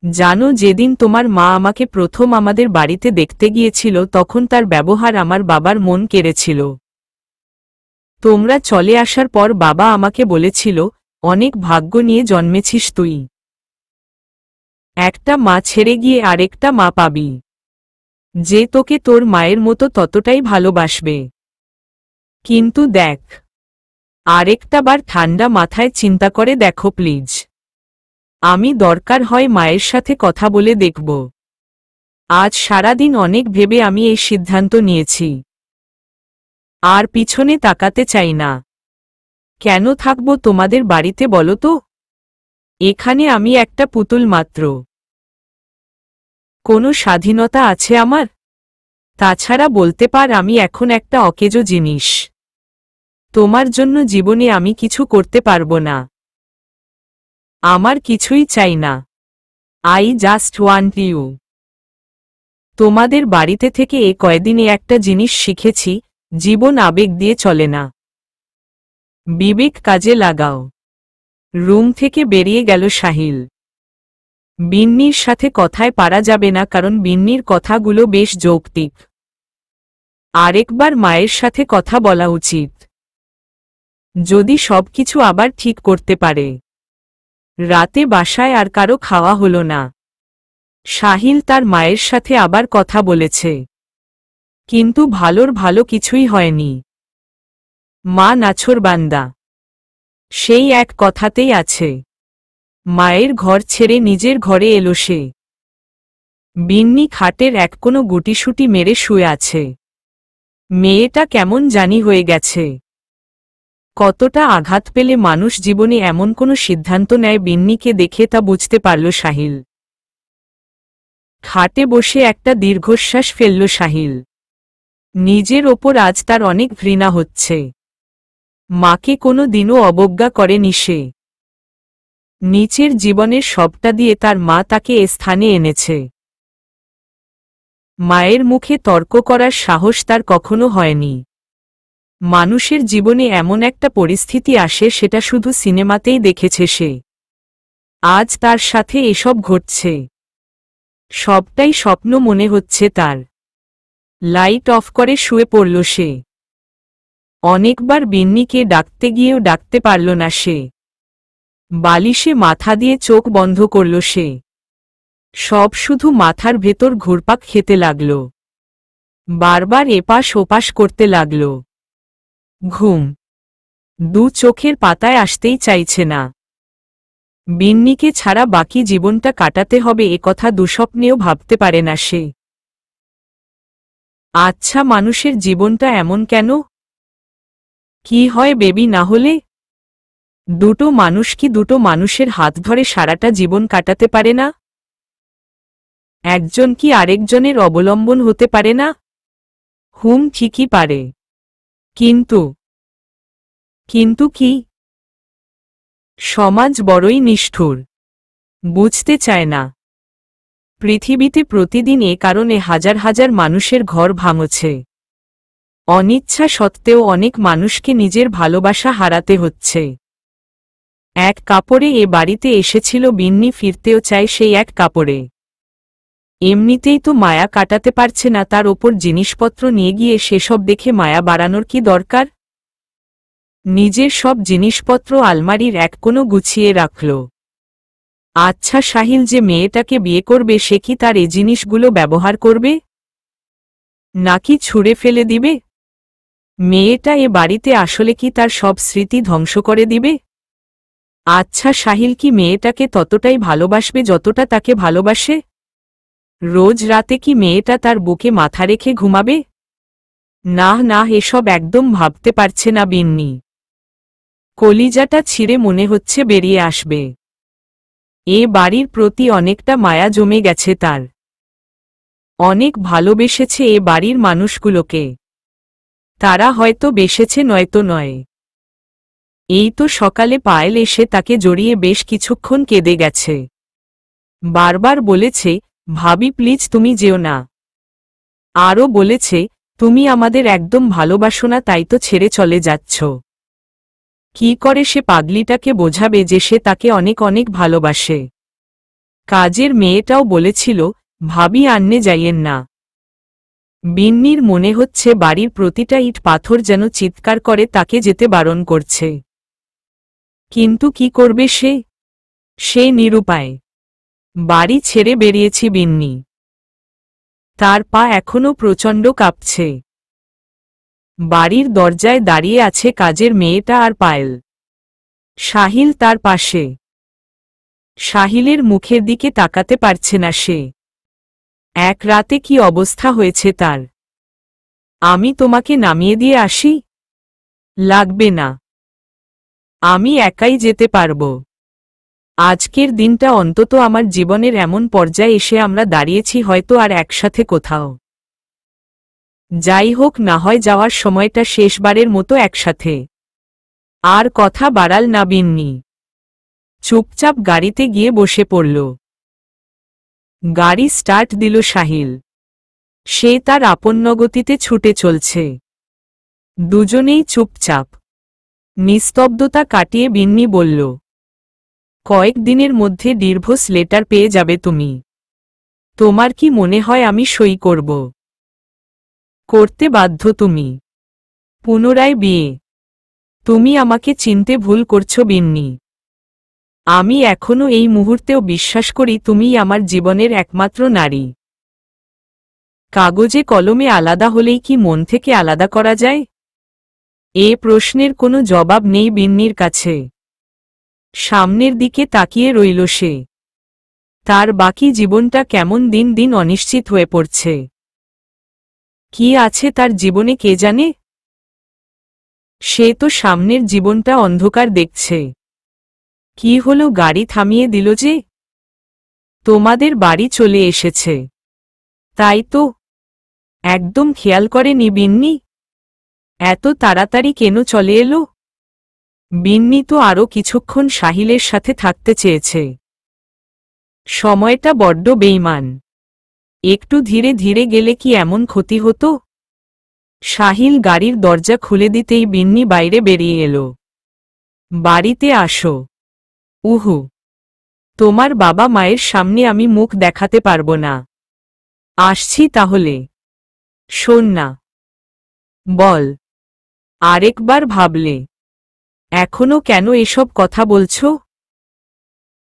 জানো, যেদিন তোমার মা আমাকে প্রথম আমাদের বাড়িতে দেখতে গিয়েছিল তখন তার ব্যবহার আমার বাবার মন কেড়েছিল। তোমরা চলে আসার পর বাবা আমাকে বলেছিল, অনেক ভাগ্য নিয়ে জন্মেছিস তুই। একটা মা ছেড়ে গিয়ে আরেকটা মা পাবি, যে তোকে তোর মায়ের মতো ততটাই ভালোবাসবে। কিন্তু দেখ, আরেকটা বার ঠান্ডা মাথায় চিন্তা করে দেখো প্লিজ। আমি দরকার হয় মায়ের সাথে কথা বলে দেখব। আজ সারাদিন অনেক ভেবে আমি এই সিদ্ধান্ত নিয়েছি। আর পিছনে তাকাতে চাই না। কেন থাকবো তোমাদের বাড়িতে বলো তো? এখানে আমি একটা পুতুল মাত্র। কোনো স্বাধীনতা আছে আমার? তাছাড়া বলতে পার আমি এখন একটা অকেজো জিনিস। তোমার জন্য জীবনে আমি কিছু করতে পারবো না। আমার কিছুই চাই না। I just want you. তোমাদের বাড়িতে থেকে এ কয়দিনে একটা জিনিস শিখেছি, জীবন আবেগ দিয়ে চলে না, বিবেক কাজে লাগাও। রুম থেকে বেরিয়ে গেল সাহিল। বিন্নির সাথে কথায় পারা যাবে না, কারণ বিন্নির কথাগুলো বেশ যৌক্তিক। আরেকবার মায়ের সাথে কথা বলা উচিত, যদি সবকিছু আবার ঠিক করতে পারে। রাতে বাসায় আর কারো খাওয়া হলো না। সাহিল তার মায়ের সাথে আবার কথা বলেছে, কিন্তু ভালোর ভালো কিছুই হয়নি। মা নাছোড়বান্দা, সেই এক কথাতেই আছে। মায়ের ঘর ছেড়ে নিজের ঘরে এলো সে। বিন্নি খাটের এক কোনো গুটিসুটি মেরে শুয়ে আছে। মেয়েটা কেমন জানি হয়ে গেছে। কতটা আঘাত পেলে মানুষ জীবনে এমন কোনো সিদ্ধান্ত নেয়, বিন্নিকে দেখে তা বুঝতে পারল সাহিল। খাটে বসে একটা দীর্ঘশ্বাস ফেলল সাহিল। নিজের ওপর আজ তার অনেক ঘৃণা হচ্ছে। মাকে কোনো দিনও অবজ্ঞা করেনি সে। নিচের জীবনের সবটা দিয়ে তার মা তাকে এ স্থানে এনেছে। মায়ের মুখে তর্ক করার সাহস তার কখনো হয়নি। মানুষের জীবনে এমন একটা পরিস্থিতি আসে, সেটা শুধু সিনেমাতেই দেখেছে সে। আজ তার সাথে এসব ঘটছে। সবটাই স্বপ্ন মনে হচ্ছে তার। লাইট অফ করে শুয়ে পড়ল সে। অনেকবার বিন্নিকে ডাকতে গিয়েও ডাকতে পারল না সে। বালিশে মাথা দিয়ে চোখ বন্ধ করল সে। সব শুধু মাথার ভেতর ঘুরপাক খেতে লাগল। বারবার এপাশ ওপাশ করতে লাগল। ঘুম দু চোখের পাতায় আসতেই চাইছে না। বিন্নিকে ছাড়া বাকি জীবনটা কাটাতে হবে এ কথা দুঃস্বপ্নেও ভাবতে পারে না সে। আচ্ছা, মানুষের জীবনটা এমন কেন? কি হয় বেবি না হলে? দুটো মানুষ কি দুটো মানুষের হাত ধরে সারাটা জীবন কাটাতে পারে না? একজন কি আরেকজনের অবলম্বন হতে পারে না? ঠিকই পারে। কিন্তু কিন্তু কি? সমাজ বড়ই নিষ্ঠুর, বুঝতে চায় না। পৃথিবীতে প্রতিদিন এ কারণে হাজার হাজার মানুষের ঘর ভাঙছে। অনিচ্ছা সত্ত্বেও অনেক মানুষকে নিজের ভালোবাসা হারাতে হচ্ছে। এক কাপড়ে এ বাড়িতে এসেছিল বিন্নি, ফিরতেও চায় সেই এক কাপড়ে। এমনিতেই তো মায়া কাটাতে পারছে না, তার ওপর জিনিসপত্র নিয়ে গিয়ে সেসব দেখে মায়া বাড়ানোর কি দরকার? নিজের সব জিনিসপত্র আলমারির এক কোণে গুছিয়ে রাখল। আচ্ছা, সাহিল যে মেয়েটাকে বিয়ে করবে সে কি তার এ জিনিসগুলো ব্যবহার করবে, নাকি ছুঁড়ে ফেলে দিবে? মেয়েটা এ বাড়িতে আসলে কি তার সব স্মৃতি ধ্বংস করে দিবে? আচ্ছা, সাহিল কি মেয়েটাকে ততটাই ভালোবাসবে যতটা তাকে ভালোবাসে? রোজ রাতে কি মেয়েটা তার বুকে মাথা রেখে ঘুমাবে? না না, এসব একদম ভাবতে পারছে না বিন্নি। কলিজাটা ছিঁড়ে মনে হচ্ছে বেরিয়ে আসবে। এ বাড়ির প্রতি অনেকটা মায়া জমে গেছে তার। অনেক ভালোবেসেছে এ বাড়ির মানুষগুলোকে। তারা হয়তো বেসেছে নয়তো নয়। এই তো সকালে পায়েল এসে তাকে জড়িয়ে বেশ কিছুক্ষণ কেঁদে গেছে। বারবার বলেছে, ভাবি প্লিজ তুমি যেও না। আরও বলেছে, তুমি আমাদের একদম ভালোবাসো না, তাই তো ছেড়ে চলে যাচ্ছ। কি করে সে পাগলিটাকে বোঝাবে যে সে তাকে অনেক অনেক ভালোবাসে? কাজের মেয়েটাও বলেছিল, ভাবি আন্নে যাইয়েন না। বিন্নির মনে হচ্ছে বাড়ির প্রতিটা ইট পাথর যেন চিৎকার করে তাকে যেতে বারণ করছে। কিন্তু কি করবে সে? সে নিরুপায়। বাড়ি ছেড়ে বেরিয়েছি বিন্নি। তার পা এখনো প্রচণ্ড কাঁপছে। বাড়ির দরজায় দাঁড়িয়ে আছে কাজের মেয়েটা আর পায়েল। সাহিল তার পাশে। সাহিলের মুখের দিকে তাকাতে পারছে না সে। এক রাতে কি অবস্থা হয়েছে তার। আমি তোমাকে নামিয়ে দিয়ে আসি? লাগবে না, আমি একাই যেতে পারব। আজকের দিনটা অন্তত আমার জীবনের এমন পর্যায়ে এসে আমরা দাঁড়িয়েছি, হয়তো আর একসাথে কোথাও। যাই হোক, না হয় যাওয়ার সময়টা শেষবারের মতো একসাথে। আর কথা বাড়াল না বিন্নি। চুপচাপ গাড়িতে গিয়ে বসে পড়ল। গাড়ি স্টার্ট দিল সাহিল। সে তার আপন্নগতিতে ছুটে চলছে। দুজনেই চুপচাপ। নিস্তব্ধতা কাটিয়ে বিন্নি বলল, কয়েকদিনের মধ্যে ডিভোর্স লেটার পেয়ে যাবে তুমি। তোমার কি মনে হয় আমি সই করব? করতে বাধ্য তুমি। পুনরায় বিয়ে? তুমি আমাকে চিনতে ভুল করছো বিন্নি। আমি এখনো এই মুহূর্তেও বিশ্বাস করি তুমিই আমার জীবনের একমাত্র নারী। কাগজে কলমে আলাদা হলেই কি মন থেকে আলাদা করা যায়? এ প্রশ্নের কোনো জবাব নেই বিন্নির কাছে। সামনের দিকে তাকিয়ে রইল সে। তার বাকি জীবনটা কেমন দিন দিন অনিশ্চিত হয়ে পড়ছে। কি আছে তার জীবনে কে জানে? সে তো সামনের জীবনটা অন্ধকার দেখছে। কি হলো, গাড়ি থামিয়ে দিল যে? তোমাদের বাড়ি চলে এসেছে, তাই তো? একদম খেয়াল করেনি বিন্নি? এত তাড়াতাড়ি কেন চলে এলো? বিন্নি তো আরও কিছুক্ষণ সাহিলের সাথে থাকতে চেয়েছে। সময়টা বড্ড বেইমান। একটু ধীরে ধীরে গেলে কি এমন ক্ষতি হতো? সাহিল গাড়ির দরজা খুলে দিতেই বিন্নি বাইরে বেরিয়ে এলো। বাড়িতে আসো। উহু, তোমার বাবা মায়ের সামনে আমি মুখ দেখাতে পারবো না। আসছি তাহলে। শোন না। বল। আরেকবার ভাবলে? এখনো কেন এসব কথা বলছো?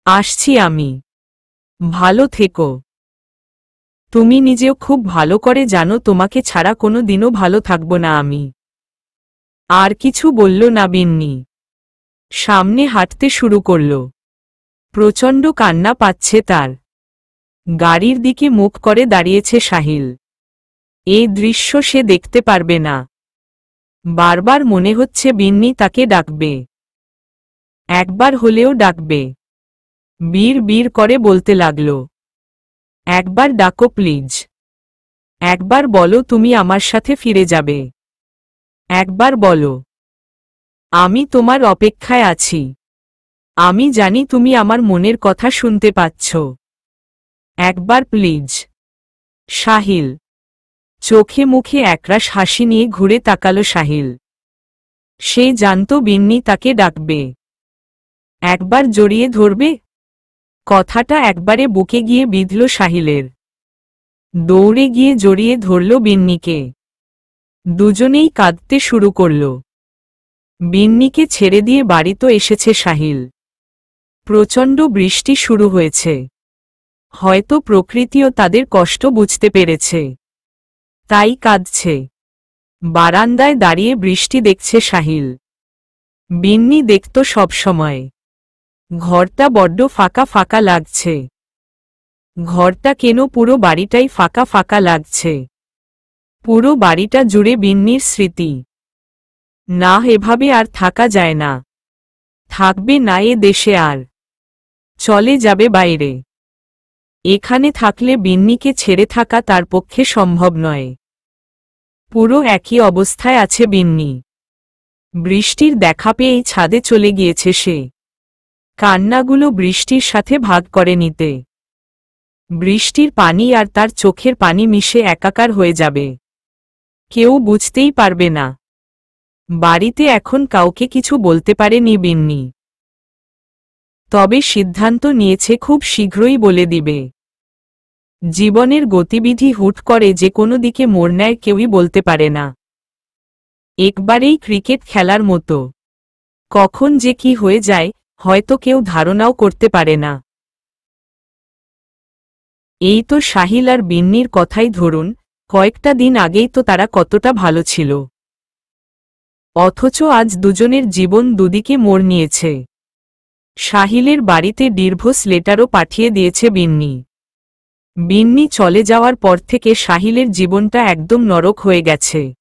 আসছি আমি। ভালো থেকো। তুমি নিজেও খুব ভালো করে জানো তোমাকে ছাড়া কোনো দিনও ভালো থাকব না আমি। আর কিছু বলল না বিন্নি। সামনে হাঁটতে শুরু করল। প্রচণ্ড কান্না পাচ্ছে তার। গাড়ির দিকে মুখ করে দাঁড়িয়েছে সাহিল। এই দৃশ্য সে দেখতে পারবে না। বারবার মনে হচ্ছে বিন্নি তাকে ডাকবে। একবার হলেও ডাকবে। বীর বীর করে বলতে লাগল, একবার ডাকো প্লিজ। একবার বলো তুমি আমার সাথে ফিরে যাবে। একবার বলো, আমি তোমার অপেক্ষায় আছি। আমি জানি তুমি আমার মনের কথা শুনতে পাচ্ছ। একবার প্লিজ। সাহিল। চোখে মুখে একরাশ হাসি নিয়ে ঘুরে তাকালো সাহিল। সে জানত বিন্নি তাকে ডাকবে। একবার জড়িয়ে ধরবে। কথাটা একবারে বুকে গিয়ে বিঁধল সাহিলের। দৌড়ে গিয়ে জড়িয়ে ধরল বিন্নিকে। দুজনেই কাঁদতে শুরু করল। বিন্নিকে ছেড়ে দিয়ে বাড়িতে এসেছে সাহিল। প্রচণ্ড বৃষ্টি শুরু হয়েছে। হয়তো প্রকৃতিও তাদের কষ্ট বুঝতে পেরেছে, তাই কাঁদছে। বারান্দায় দাঁড়িয়ে বৃষ্টি দেখছে সাহিল। বিন্নি দেখত সবসময়। ঘরটা বড্ড ফাঁকা ফাঁকা লাগছে। ঘরটা কেন পুরো বাড়িটাই ফাঁকা ফাঁকা লাগছে। পুরো বাড়িটা জুড়ে বিন্নির স্মৃতি। না, এভাবে আর থাকা যায় না। থাকবে না এ দেশে আর। চলে যাবে বাইরে। এখানে থাকলে বিন্নিকে ছেড়ে থাকা তার পক্ষে সম্ভব নয়। পুরো একই অবস্থায় আছে বিন্নি। বৃষ্টির দেখা পেয়েই ছাদে চলে গিয়েছে সে। কান্নাগুলো বৃষ্টির সাথে ভাগ করে নিতে। বৃষ্টির পানি আর তার চোখের পানি মিশে একাকার হয়ে যাবে। কেউ বুঝতেই পারবে না। বাড়িতে এখন কাউকে কিছু বলতে পারেনি বিন্নি। তবে সিদ্ধান্ত নিয়েছে খুব শীঘ্রই বলে দিবে। জীবনের গতিবিধি হুট করে যে কোনো দিকে মোড় নেয় কেউই বলতে পারে না। একবারেই ক্রিকেট খেলার মতো। কখন যে কি হয়ে যায় হয়তো কেউ ধারণাও করতে পারে না। এই তো সাহিল আর বিন্নির কথাই ধরুন, কয়েকটা দিন আগেই তো তারা কতটা ভালো ছিল। অথচ আজ দুজনের জীবন দুদিকে মোড় নিয়েছে। সাহিলের বাড়িতে ডিভোর্স লেটারও পাঠিয়ে দিয়েছে বিন্নি। বিন্নি চলে যাওয়ার পর থেকে সাহিলের জীবনটা একদম নরক হয়ে গেছে।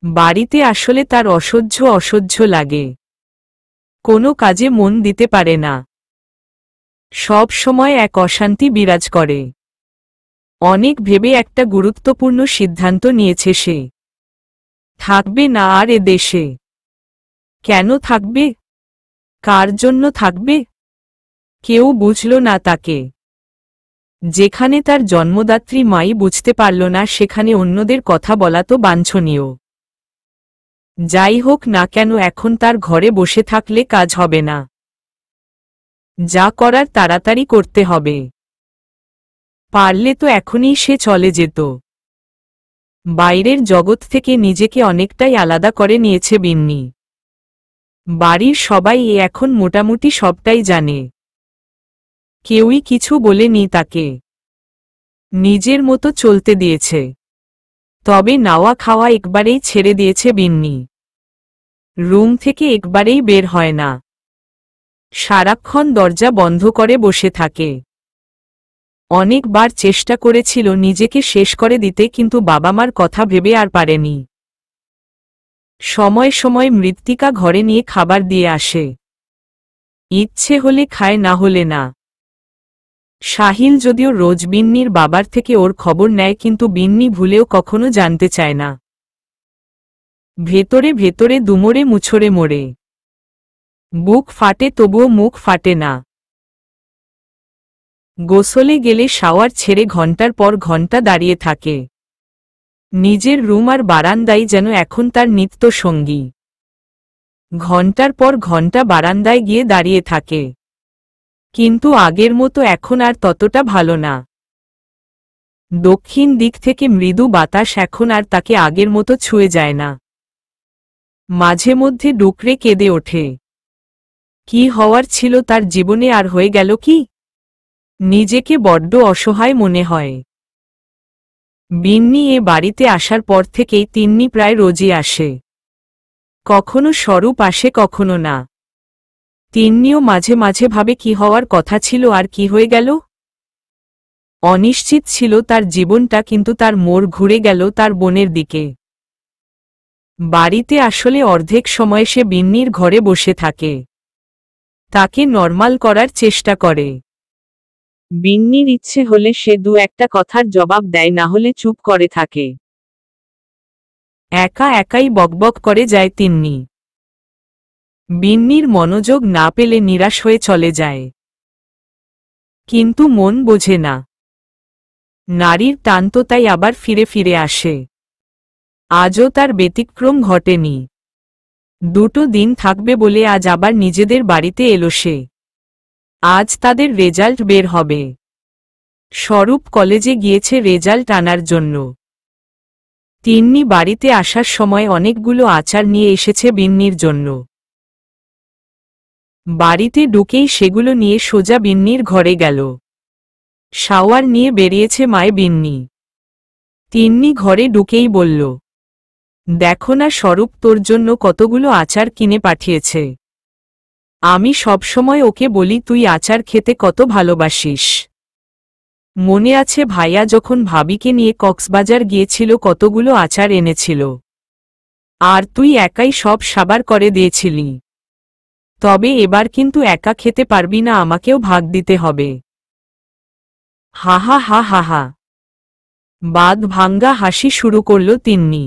বাড়িতে আসলে তার অসহ্য অসহ্য লাগে। কোনো কাজে মন দিতে পারে না। সব সময় এক অশান্তি বিরাজ করে। অনেক ভেবে একটা গুরুত্বপূর্ণ সিদ্ধান্ত নিয়েছে সে। থাকবে না আর এ দেশে। কেন থাকবে? কার জন্য থাকবে? কেউ বুঝল না তাকে। যেখানে তার জন্মদাত্রী মাই বুঝতে পারল না সেখানে অন্যদের কথা বলা তো বাঞ্ছনীয়। যাই হোক না কেন এখন তার ঘরে বসে থাকলে কাজ হবে না। যা করার তাড়াতাড়ি করতে হবে। পারলে তো এখনই সে চলে যেত। বাইরের জগৎ থেকে নিজেকে অনেকটাই আলাদা করে নিয়েছে বিন্নি। বাড়ির সবাই এখন মোটামুটি সবটাই জানে। কেউই কিছু বলেনি তাকে। নিজের মতো চলতে দিয়েছে। তবে নাওয়া খাওয়া একবারেই ছেড়ে দিয়েছে বিন্নি। রুম থেকে একবারেই বের হয় না। সারাক্ষণ দরজা বন্ধ করে বসে থাকে। অনেকবার চেষ্টা করেছিল নিজেকে শেষ করে দিতে, কিন্তু বাবা মার কথা ভেবে আর পারেনি। সময় সময় মৃত্তিকা ঘরে নিয়ে খাবার দিয়ে আসে। ইচ্ছে হলে খায়, না হলে না। সাহিল যদিও রোজ বিন্নির বাবার থেকে ওর খবর নেয়, কিন্তু বিন্নি ভুলেও কখনো জানতে চায় না। ভেতরে ভেতরে দুমড়ে মুছড়ে মোড়ে। বুক ফাটে তবুও মুখ ফাটে না। গোসলে গেলে শাওয়ার ছেড়ে ঘন্টার পর ঘন্টা দাঁড়িয়ে থাকে। নিজের রুম আর বারান্দায় যেন এখন তার নিত্য সঙ্গী। ঘন্টার পর ঘন্টা বারান্দায় গিয়ে দাঁড়িয়ে থাকে। কিন্তু আগের মতো এখন আর ততটা ভালো না। দক্ষিণ দিক থেকে মৃদু বাতাস এখন আর তাকে আগের মতো ছুঁয়ে যায় না। মাঝে মধ্যে ডুকরে কেঁদে ওঠে। কি হওয়ার ছিল তার জীবনে আর হয়ে গেল কি? নিজেকে বড্ড অসহায় মনে হয়। বিন্নি এ বাড়িতে আসার পর থেকেই তিন্নি প্রায় রোজই আসে। কখনো স্বরূপ আসে, কখনো না। তিন্নিও মাঝে মাঝে ভাবে কি হওয়ার কথা ছিল আর কি হয়ে গেল। অনিশ্চিত ছিল তার জীবনটা, কিন্তু তার মোড় ঘুরে গেল তার বোনের দিকে। বাড়িতে আসলে অর্ধেক সময় সে বিন্নির ঘরে বসে থাকে। তাকে নরমাল করার চেষ্টা করে। বিন্নির ইচ্ছে হলে সে দু একটা কথার জবাব দেয়, না হলে চুপ করে থাকে। একা একাই বকবক করে যায় তিন্নি। বিন্নির মনোযোগ না পেলে নিরাশ হয়ে চলে যায়। কিন্তু মন বোঝে না। নারীর টান তো তাই আবার ফিরে ফিরে আসে। আজও তার ব্যতিক্রম ঘটেনি। 2 দিন থাকবে বলে আজ আবার নিজেদের বাড়িতে এলো সে। আজ তাদের রেজাল্ট বের হবে। স্বরূপ কলেজে গিয়েছে রেজাল্ট আনার জন্য। তিন্নি বাড়িতে আসার সময় অনেকগুলো আচার নিয়ে এসেছে বিন্নির জন্য। বাড়িতে ঢুকেই সেগুলো নিয়ে সোজা বিন্নির ঘরে গেল। শাওয়ার নিয়ে বেরিয়েছে মায়ে বিন্নি। তিন্নি ঘরে ঢুকেই বলল, দেখো না স্বরূপ তোর জন্য কতগুলো আচার কিনে পাঠিয়েছে। আমি সবসময় ওকে বলি তুই আচার খেতে কত ভালোবাসিস। মনে আছে ভাইয়া যখন ভাবিকে নিয়ে কক্সবাজার গিয়েছিল কতগুলো আচার এনেছিল। আর তুই একাই সব সাবার করে দিয়েছিলি। তবে এবার কিন্তু একা খেতে পারবি না, আমাকেও ভাগ দিতে হবে। হা হা হা হা হা। বাদ ভাঙ্গা হাসি শুরু করল তিন্নি।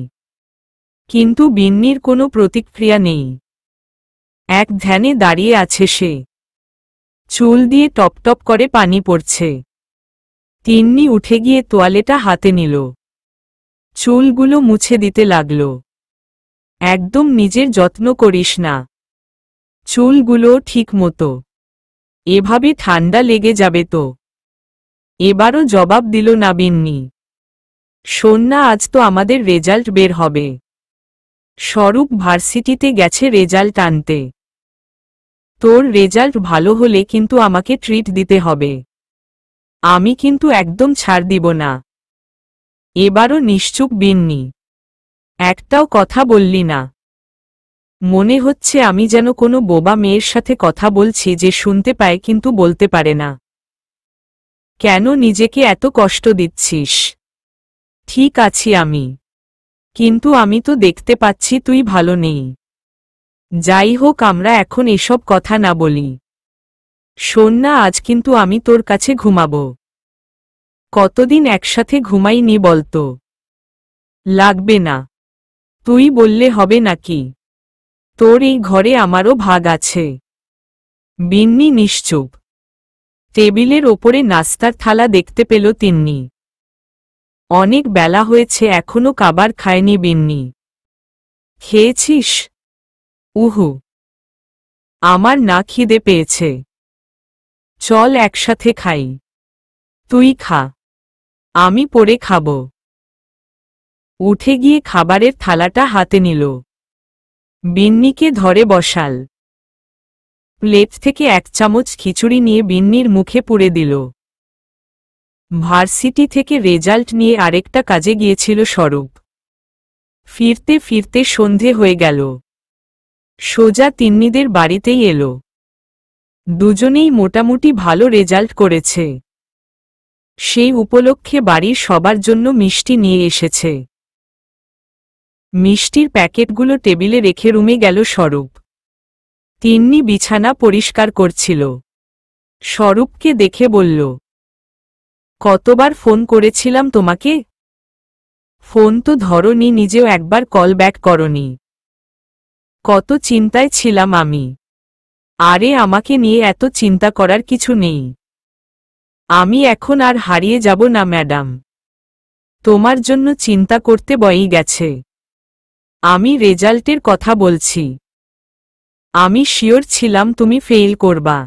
কিন্তু বিন্নির কোনো প্রতিক্রিয়া নেই। এক ধ্যানে দাঁড়িয়ে আছে সে। চুল দিয়ে টপটপ করে পানি পড়ছে। তিন্নি উঠে গিয়ে তোয়ালেটা হাতে নিল। চুলগুলো মুছে দিতে লাগল। একদম নিজের যত্ন করিস না। চুলগুলো ঠিক মতো। এভাবে ঠান্ডা লেগে যাবে তো। এবারও জবাব দিল না বিন্নি। শোন না, আজ তো আমাদের রেজাল্ট বের হবে। স্বরূপ ভার্সিটিতে গেছে রেজাল্ট আনতে। তোর রেজাল্ট ভালো হলে কিন্তু আমাকে ট্রিট দিতে হবে। আমি কিন্তু একদম ছাড় দিব না। এবারও নিশ্চুপ বিন্নি। একটাও কথা বললি না। মনে হচ্ছে আমি যেন কোনো বোবা মেয়ের সাথে কথা বলছি যে শুনতে পায় কিন্তু বলতে পারে না। কেন নিজেকে এত কষ্ট দিচ্ছিস? ঠিক আছি আমি। কিন্তু আমি তো দেখতে পাচ্ছি তুই ভালো নেই। যাই হোক, আমরা এখন এসব কথা না বলি। শোন না, আজ কিন্তু আমি তোর কাছে ঘুমাবো। কতদিন একসাথে ঘুমাইনি বলতো? লাগবে না। তুই বললে হবে নাকি? তোর এই ঘরে আমারও ভাগ আছে। বিন্নি নিশ্চুপ। টেবিলের ওপরে নাস্তার থালা দেখতে পেল তিন্নি। অনেক বেলা হয়েছে, এখনো খাবার খায়নি বিন্নি। খেয়েছিস? উহু। আমার না খিদে পেয়েছে। চল একসাথে খাই। তুই খা, আমি পরে খাব। উঠে গিয়ে খাবারের থালাটা হাতে নিল। বিন্নিকে ধরে বসাল। প্লেট থেকে 1 চামচ খিচুড়ি নিয়ে বিন্নির মুখে পুরে দিল। ভার্সিটি থেকে রেজাল্ট নিয়ে আরেকটা কাজে গিয়েছিল স্বরূপ। ফিরতে ফিরতে সন্ধে হয়ে গেল। সোজা তিন্নিদের বাড়িতেই এলো। দুজনেই মোটামুটি ভালো রেজাল্ট করেছে। সেই উপলক্ষে বাড়ির সবার জন্য মিষ্টি নিয়ে এসেছে। মিষ্টির প্যাকেটগুলো টেবিলে রেখে রুমে গেল স্বরূপ। তিন্নি বিছানা পরিষ্কার করছিল। স্বরূপকে দেখে বলল, কতবার ফোন করেছিলাম তোমাকে? ফোন তো ধরনি, নিজেও একবার কল ব্যাক করনি। কত চিন্তায় ছিলাম আমি। আরে আমাকে নিয়ে এত চিন্তা করার কিছু নেই। আমি এখন আর হারিয়ে যাব না ম্যাডাম। তোমার জন্য চিন্তা করতে বই গেছে। আমি রেজাল্টের কথা বলছি। আমি শিওর ছিলাম তুমি ফেল করবা।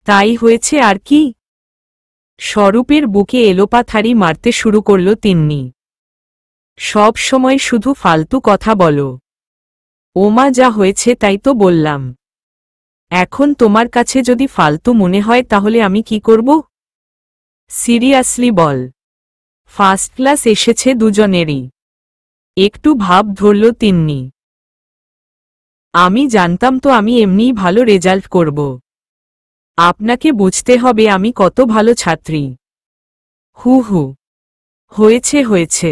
তাই হয়েছে আর কি। স্বরূপের বুকে এলোপাথারি মারতে শুরু করল তিন্নি। সব সময় শুধু ফালতু কথা বলো। ওমা, যা হয়েছে তাই তো বললাম। এখন তোমার কাছে যদি ফালতু মনে হয় তাহলে আমি কি করব? সিরিয়াসলি বল। ফার্স্ট ক্লাস এসেছে দুজনেরই। একটু ভাব ধরল তিন্নি। আমি জানতাম তো আমি এমনিই ভালো রেজাল্ট করব। আপনাকে বুঝতে হবে আমি কত ভালো ছাত্রী। হু হু। হয়েছে হয়েছে।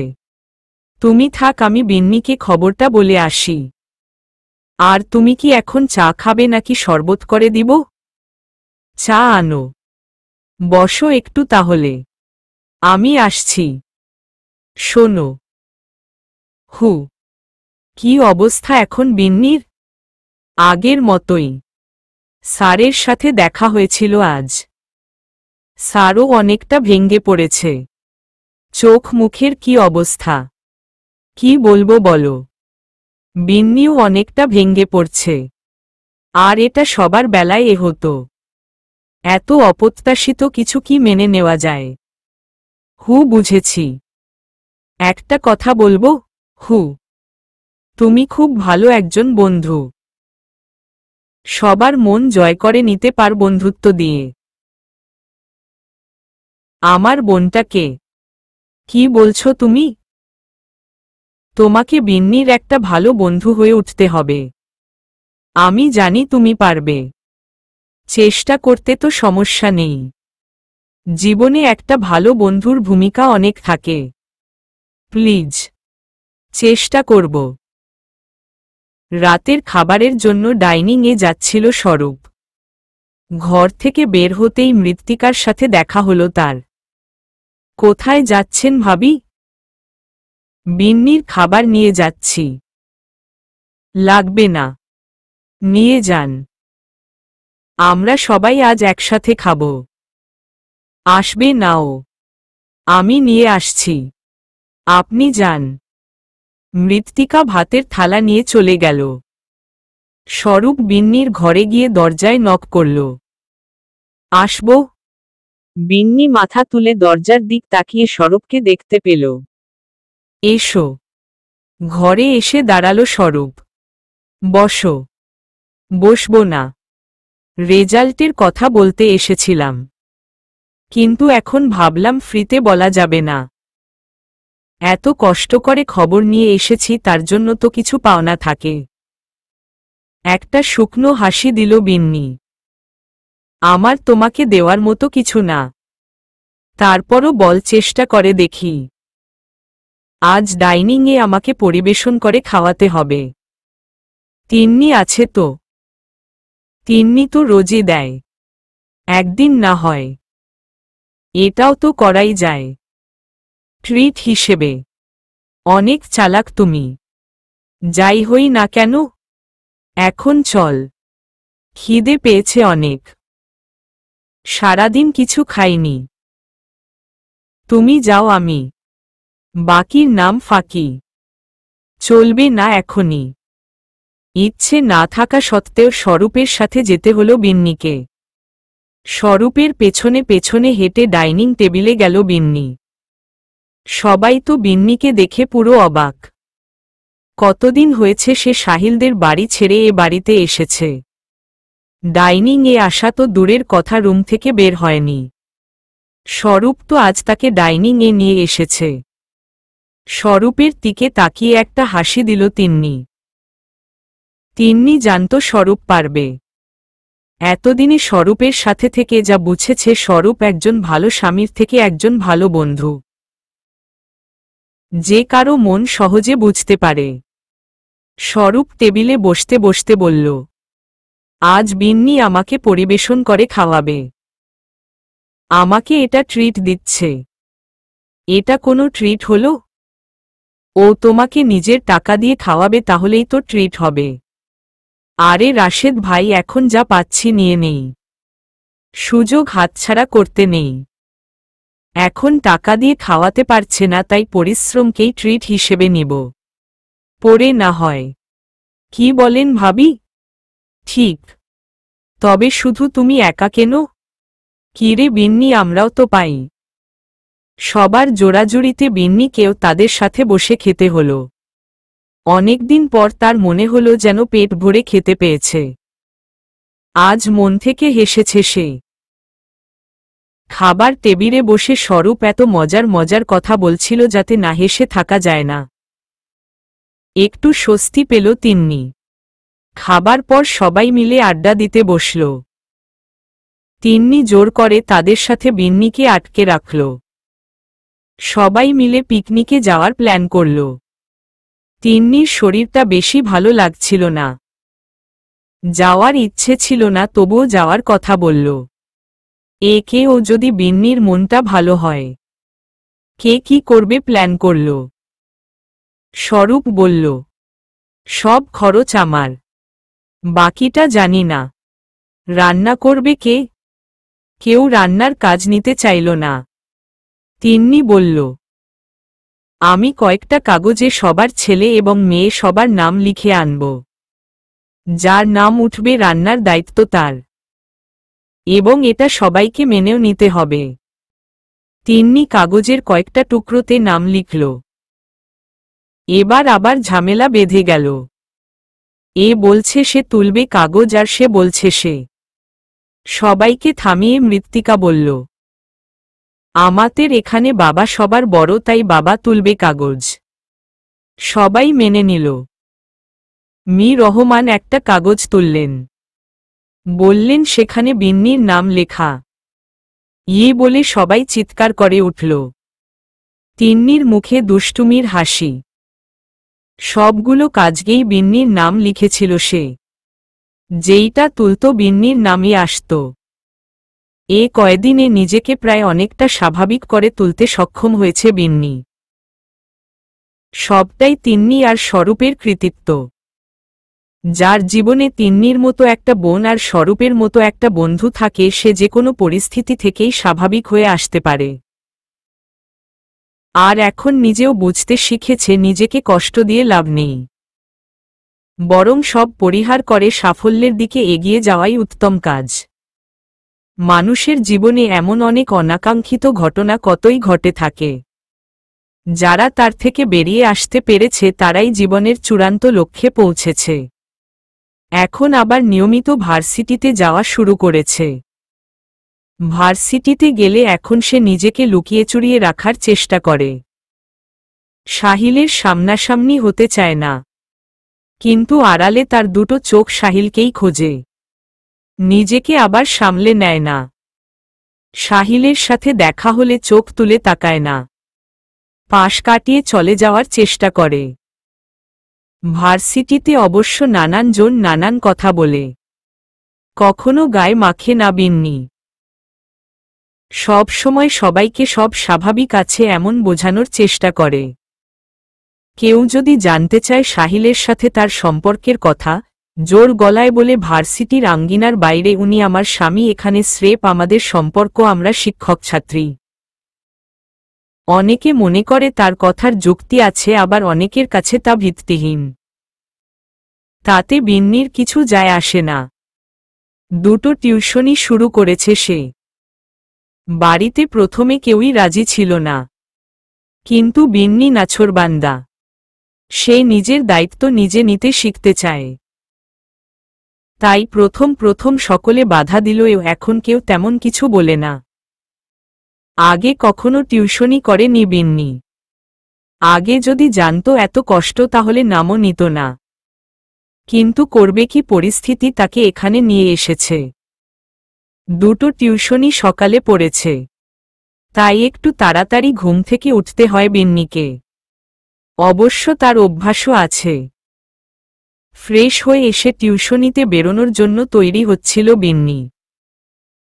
তুমি থাক, আমি বিন্নিকে খবরটা বলে আসি। আর তুমি কি এখন চা খাবে নাকি শরবত করে দিব? চা আনো। বসো একটু তাহলে, আমি আসছি। শোনো। হু, কি অবস্থা এখন বিন্নির? আগের মতোই। স্যারের সাথে দেখা হয়েছিল আজ। স্যারও অনেকটা ভেঙে পড়েছে। চোখ মুখের কি অবস্থা, কি বলবো বলো। বিন্নিও অনেকটা ভেঙে পড়ছে। আর এটা সবার বেলায় হতো। এত অপ্রত্যাশিত কিছু কি মেনে নেওয়া যায়? বুঝেছি। একটা কথা বলবো? হু, তুমি খুব ভালো একজন বন্ধু। সবার মন জয় করে নিতে পার বন্ধুত্ব দিয়ে। আমার বোনটাকে কি বলছো তুমি? তোমাকে বিন্নির একটা ভালো বন্ধু হয়ে উঠতে হবে। আমি জানি তুমি পারবে। চেষ্টা করতে তো সমস্যা নেই। জীবনে একটা ভালো বন্ধুর ভূমিকা অনেক থাকে। প্লিজ, চেষ্টা করব। রাতের খাবারের জন্য ডাইনিংয়ে যাচ্ছিল স্বরূপ। ঘর থেকে বের হতেই মৃত্তিকার সাথে দেখা হলো তার। কোথায় যাচ্ছেন ভাবি? বিন্নির খাবার নিয়ে যাচ্ছি। লাগবে না, নিয়ে যান। আমরা সবাই আজ একসাথে খাব। আসবে নাও, আমি নিয়ে আসছি। আপনি যান। মৃত্তিকা ভাতের থালা নিয়ে চলে গেল। স্বরূপ বিন্নির ঘরে গিয়ে দরজায় নক করল। আসব? বিন্নি মাথা তুলে দরজার দিক তাকিয়ে স্বরূপকে দেখতে পেল। এসো। ঘরে এসে দাঁড়ালো স্বরূপ। বসো। বসবো না। রেজাল্টের কথা বলতে এসেছিলাম, কিন্তু এখন ভাবলাম ফ্রিতে বলা যাবে না। এত কষ্ট করে খবর নিয়ে এসেছি, তার জন্য তো কিছু পাওনা থাকে। একটা শুকনো হাসি দিল বিন্নি। আমার তোমাকে দেওয়ার মতো কিছু না। তারপরও বল, চেষ্টা করে দেখি। আজ ডাইনিংয়ে আমাকে পরিবেশন করে খাওয়াতে হবে। তিন্নি আছে তো? তিন্নি তো রোজই দেয়। একদিন না হয় এটাও তো করাই যায়, ট্রিট হিসেবে। অনেক চালাক তুমি। যাই হই না কেন, এখন চল। খিদে পেয়েছে অনেক। সারাদিন কিছু খাইনি। তুমি যাও, আমি বাকির নাম ফাঁকি। চলবে না এখনই। ইচ্ছে না থাকা সত্ত্বেও স্বরূপের সাথে যেতে হলো বিন্নিকে। স্বরূপের পেছনে পেছনে হেঁটে ডাইনিং টেবিলে গেল বিন্নি। সবাই তো বিন্নিকে দেখে পুরো অবাক। কতদিন হয়েছে সে সাহিলদের বাড়ি ছেড়ে এ বাড়িতে এসেছে। ডাইনিং এ আসা তো দূরের কথা, রুম থেকে বের হয়নি। স্বরূপ তো আজ তাকে ডাইনিং এ নিয়ে এসেছে। স্বরূপের দিকে তাকিয়ে একটা হাসি দিল তিন্নি। তিন্নি জানত স্বরূপ পারবে। এতদিনে স্বরূপের সাথে থেকে যা বুঝেছে, স্বরূপ একজন ভালো স্বামীর থেকে একজন ভালো বন্ধু, যে কারো মন সহজে বুঝতে পারে। স্বরূপ টেবিলে বসতে বসতে বলল, আজ বিন্নি আমাকে পরিবেশন করে খাওয়াবে। আমাকে এটা ট্রিট দিচ্ছে। এটা কোনো ট্রিট হলো? ও তোমাকে নিজের টাকা দিয়ে খাওয়াবে, তাহলেই তো ট্রিট হবে। আরে রাশেদ ভাই, এখন যা পাচ্ছি নিয়ে নেই। সুযোগ হাতছাড়া করতে নেই। এখন টাকা দিয়ে খাওয়াতে পারছে না, তাই পরিশ্রমকেই ট্রিট হিসেবে নিব। পরে না হয়। কি বলেন ভাবি? ঠিক। তবে শুধু তুমি একা কেন? কিরে বিন্নি, আমরাও তো পাই। সবার জোড়াজুড়িতে বিন্নিকেও তাদের সাথে বসে খেতে হলো। অনেকদিন পর তার মনে হলো যেন পেট ভরে খেতে পেয়েছে। আজ মন থেকে হেসেছে সে। খাবার টেবিলে বসে স্বরূপ এত মজার মজার কথা বলছিল যাতে না হেসে থাকা যায় না। একটু স্বস্তি পেল তিন্নি। খাবার পর সবাই মিলে আড্ডা দিতে বসল। তিন্নি জোর করে তাদের সাথে বিন্নিকে আটকে রাখল। সবাই মিলে পিকনিকে যাওয়ার প্ল্যান করল। তিন্নির শরীরটা বেশি ভালো লাগছিল না। যাওয়ার ইচ্ছে ছিল না, তবুও যাওয়ার কথা বলল। একে ও যদি বিন্নির মনটা ভালো হয়। কে কি করবে প্ল্যান করল? স্বরূপ বলল, সব খরচ আমার, বাকিটা জানি না। রান্না করবে কে? কেউ রান্নার কাজ নিতে চাইল না। তিন্নি বলল, আমি কয়েকটা কাগজে সবার ছেলে এবং মেয়ে সবার নাম লিখে আনব। যার নাম উঠবে রান্নার দায়িত্ব তার, এবং এটা সবাইকে মেনেও নিতে হবে। তিন্নি কাগজের কয়েকটা টুকরোতে নাম লিখল। এবার আবার ঝামেলা বেঁধে গেল। এ বলছে সে তুলবে কাগজ আর সে বলছে সে। সবাইকে থামিয়ে মৃত্তিকা বলল, আমাদের এখানে বাবা সবার বড়, তাই বাবা তুলবে কাগজ। সবাই মেনে নিল। রহমান একটা কাগজ তুললেন। বললেন সেখানে বিন্নির নাম লেখা। বলে সবাই চিৎকার করে উঠল। তিন্নির মুখে দুষ্টুমির হাসি। সবগুলো কাজকেই বিন্নির নাম লিখেছিল সে। যেইটা তুলত বিন্নির নামই আসত। এ কয়দিনে নিজেকে প্রায় অনেকটা স্বাভাবিক করে তুলতে সক্ষম হয়েছে বিন্নি। সবটাই তিন্নি আর স্বরূপের কৃতিত্ব। যার জীবনে তিন্নির মতো একটা বোন আর স্বরূপের মতো একটা বন্ধু থাকে, সে যে কোনো পরিস্থিতি থেকেই স্বাভাবিক হয়ে আসতে পারে। আর এখন নিজেও বুঝতে শিখেছে নিজেকে কষ্ট দিয়ে লাভ নেই, বরং সব পরিহার করে সাফল্যের দিকে এগিয়ে যাওয়াই উত্তম কাজ। মানুষের জীবনে এমন অনেক অনাকাঙ্ক্ষিত ঘটনা কতই ঘটে থাকে। যারা তার থেকে বেরিয়ে আসতে পেরেছে তারাই জীবনের চূড়ান্ত লক্ষ্যে পৌঁছেছে। এখন আবার নিয়মিত ভার্সিটিতে যাওয়া শুরু করেছে। ভার্সিটিতে গেলে এখন সে নিজেকে লুকিয়ে চুরিয়ে রাখার চেষ্টা করে। সাহিলের সামনাসামনি হতে চায় না, কিন্তু আড়ালে তার দুটো চোখ সাহিলকেই খোঁজে। নিজেকে আবার সামলে নেয় না। সাহিলের সাথে দেখা হলে চোখ তুলে তাকায় না, পাশ কাটিয়ে চলে যাওয়ার চেষ্টা করে। ভার্সিটিতে অবশ্য নানান জন নানান কথা বলে, কখনো গায়ে মাখে না বিন্নি। সব সময় সবাইকে সব স্বাভাবিক আছে এমন বোঝানোর চেষ্টা করে। কেউ যদি জানতে চায় সাহিলের সাথে তার সম্পর্কের কথা, জোর গলায় বলে, ভার্সিটির আঙ্গিনার বাইরে উনি আমার স্বামী, এখানে স্রেফ আমাদের সম্পর্ক, আমরা শিক্ষক ছাত্রী। অনেকে মনে করে তার কথার যুক্তি আছে, আবার অনেকের কাছে তা ভিত্তিহীন। তাতে বিন্নির কিছু যায় আসে না। দুটো টিউশনি শুরু করেছে সে। বাড়িতে প্রথমে কেউই রাজি ছিল না, কিন্তু বিন্নি নাছোড়বান্দা। সে নিজের দায়িত্ব নিজে নিতে শিখতে চায়। তাই প্রথম প্রথম সকলে বাধা দিলেও এখন কেউ তেমন কিছু বলে না। আগে কখনো টিউশনি করেনি বিন্নি। আগে যদি জানতো এত কষ্ট তাহলে নামও নিত না। কিন্তু করবে কি, পরিস্থিতি তাকে এখানে নিয়ে এসেছে। দুটো টিউশনি সকালে পড়েছে, তাই একটু তাড়াতাড়ি ঘুম থেকে উঠতে হয় বিন্নিকে। অবশ্য তার অভ্যাসও আছে। ফ্রেশ হয়ে এসে টিউশনিতে বেরোনোর জন্য তৈরি হচ্ছিল বিন্নি।